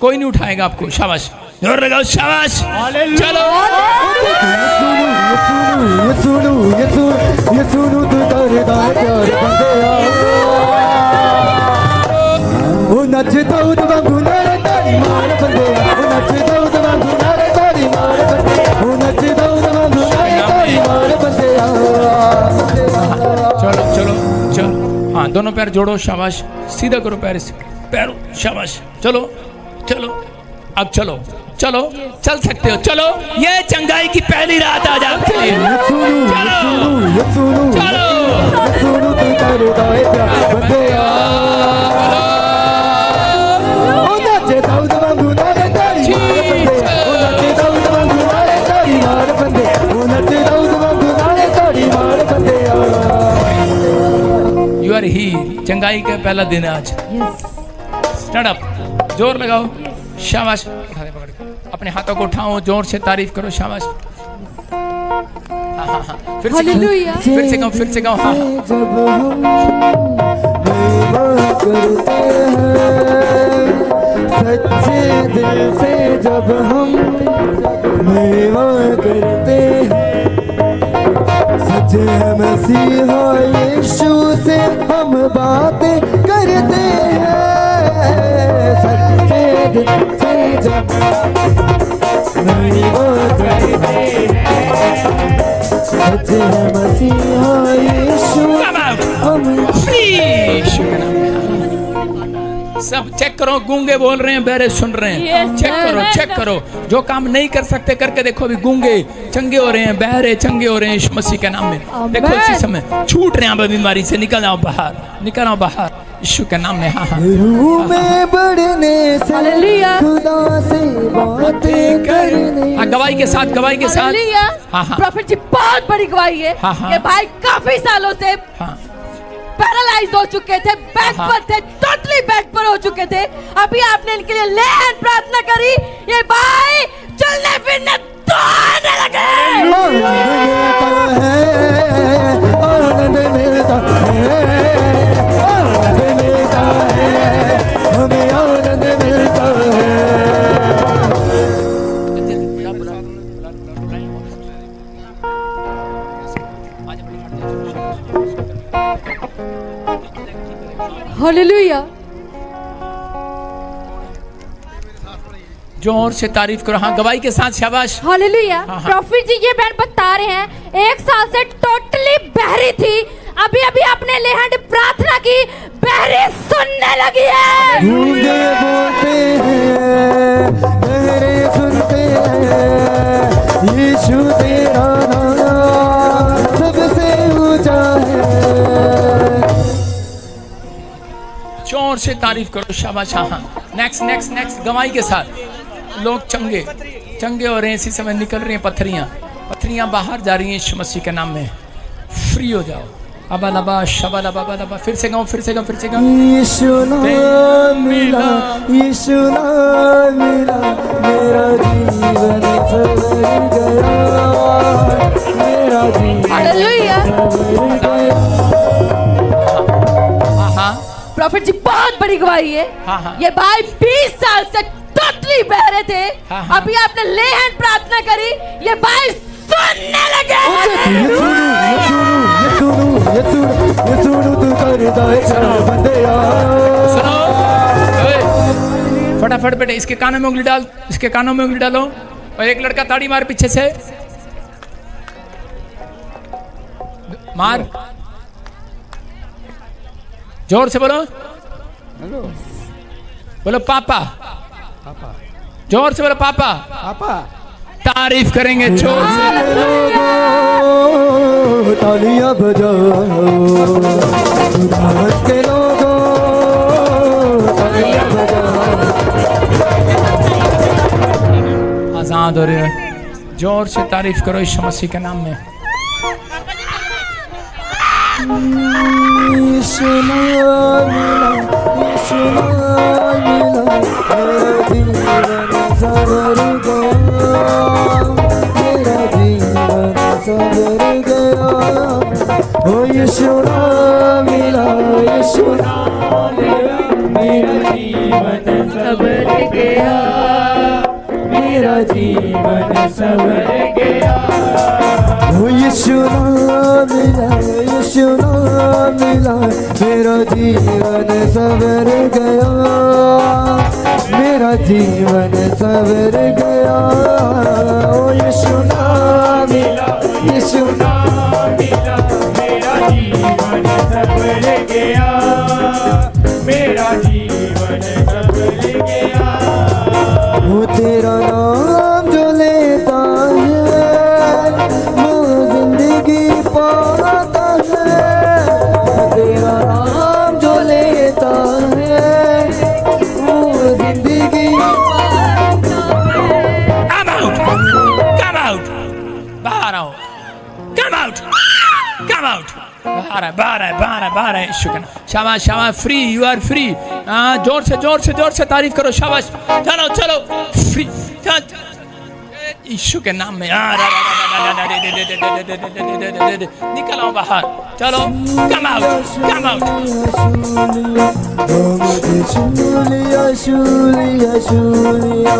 कोई नहीं उठाएगा आपको, शाबाश, जोर लगाओ, शाबाश। चलो, ये सुनो तू करदा है प्यार बंदिया, वो नचदा उद वांगू नारे ताड़ी मार बंदिया, वो नचदा उद वांगू नारे ताड़ी मार बंदिया, वो नचदा उद वांगू नारे ताड़ी मार बंदिया। चलो चलो चलो, हाँ, दोनों पैर जोड़ो, शाबाश, सीधा करो पैर, पैरों, शाबाश। चलो चलो, अब चलो चलो, चल सकते हो, चलो। ये चंगाई की पहली रात आज आपके लिए। चलो चलो, सुनो तू करदा है प्यार बंदिया, वो नचदा उद वांगू नारे ताड़ी मार बंदिया, वो नचदा उद वांगू नारे ताड़ी मार बंदिया, वो नचदा उद वांगू नारे ताड़ी मार बंदिया। यू आर ही, चंगाई का पहला दिन है आज। स्टैंड अप, जोर लगाओ, शाबाश। अपने हाथों को उठाओ, जोर से तारीफ करो, शाबाश। हाँ हाँ हाँ, फिर से हालेलुया। फिर से गाओ, फिर से गाओ, हाँ हाँ। जब हम मेवा करते हैं, सच्चे दिल से जब हम मेवा करते हैं, सच्चे मसीहा यीशु से हम बातें करते हैं, सच्चे दिल से जब मेवा करते हैं, सच्चे मसीहा यीशु हम। सब चेक करो, गूंगे बोल रहे हैं, बहरे सुन रहे हैं। Yes, चेक करो, sir. चेक करो, जो काम नहीं कर सकते करके देखो। अभी गूंगे चंगे हो रहे हैं, बहरे चंगे हो रहे हैं, यीशु मसीह के नाम में। देखो इसी समय छूट रहे हैं आप बीमारी से, निकल आओ बाहर, निकल आओ बाहर, यीशु के नाम में। हाँ हाँ, रूह में बढ़ने से, हालेलुया। खुदा से बातें करने हाँ, गवाही के साथ, गवाही के साथ। हालेलुया। हाँ हाँ प्रॉफिट जी, बहुत बड़ी गवाही है। हाँ, हाँ। ये भाई काफी सालों से हाँ, पैरालाइज हो चुके थे, बेड हाँ। पर थे, टोटली बेड पर हो चुके थे। अभी आपने इनके लिए ले हैंड प्रार्थना करी, ये भाई चलने फिरने दौड़ने लगे। आनंद मिलता है, आनंद मिलता है, हमें आनंद मिलता है। हालेलुया। जोर से तारीफ करो, हाँ, गवाही के साथ, शाबाश। हालेलुया। हाँ, हाँ। प्रॉफिट जी, ये बहन बता रहे हैं 1 साल से टोटली बहरी थी, अभी अभी आपने लेहंड प्रार्थना की, बहरी सुनने लगी है। गूंगे बोलते हैं, बहरे सुनते हैं, यीशु तेरा नाम सबसे ऊंचा है। जोर से तारीफ करो, शाबाश। हाँ हाँ, नेक्स्ट नेक्स्ट नेक्स्ट, गवाही के साथ। लोग चंगे चंगे हो रहे हैं, इसी समय निकल रही हैं पत्थरियां, पत्थरियां बाहर जा रही हैं, यीशु मसीह के नाम में। फ्री हो जाओ। अबा लबा शबा लबा लबा, फिर से गाओ, फिर से गाओ, फिर से गाओ। यीशु नाम मिला, यीशु नाम मिला, मेरा जीवन सवर गया, मेरा जीवन हालेलुया। सवर गया। हाँ हाँ प्रॉफिट जी, बहुत बड़ी गवाही है। हाँ, हाँ। ये भाई 20 साल से टोटली बहरे थे, हाँ, हाँ। अभी आपने ले हैंड प्रार्थना करी, ये भाई सुनने लगे। ये सुनो तू करदा है प्यार बंदिया। सुनो, ओए, फटाफट बेटे, इसके कानों में उंगली डाल, इसके कानों में उंगली डालो, और एक लड़का ताड़ी मार पीछे से, मार, जोर से बोलो, बोलो पापा, जोर से बोलो पापा, तारीफ करेंगे जोर से। तालियां बजाओ, खुदावंत के लोगों, तालियां बजाओ। आजाद हो रहे हो, जोर से तारीफ करो यीशु मसीह के नाम में। यीशु नाम मिला, यीशु नाम मिला, मेरा जीवन सवर गया, जीवन सवर गया, मेरा जीवन सवर गया। वो यीशु नाम मिला, यीशु नाम मिला, मेरा जीवन सवर गया, मेरा जीवन सवर गया। ओ यीशु नाम मिला, यीशु नाम मिला, मेरा जीवन सवर गया, मेरा जीवन सवर गया। वो तेरा नाम जो लेता है वो जिंदगी पाता है, तेरा नाम जो लेता है वो जिंदगी पाता है। Come out! Come out! बाहर आओ! Come out! Come out! बाहर है, बाहर है, बाहर है, बाहर है। यीशु के नाम। शाबाश, शाबाश, फ्री, यू आर फ्री। हाँ, जोर से, जोर से, जोर से तारीफ करो। शाबाश, चलो, चलो, फ्री। यीशु के नाम में निकल आओ बाहर, चलो। Come out, come out. शूलिया शूलिया शूलिया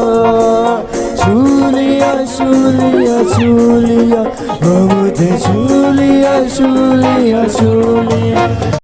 शूलिया शूलिया शूलिया, मुझे शूलिया शूलिया शूलिया।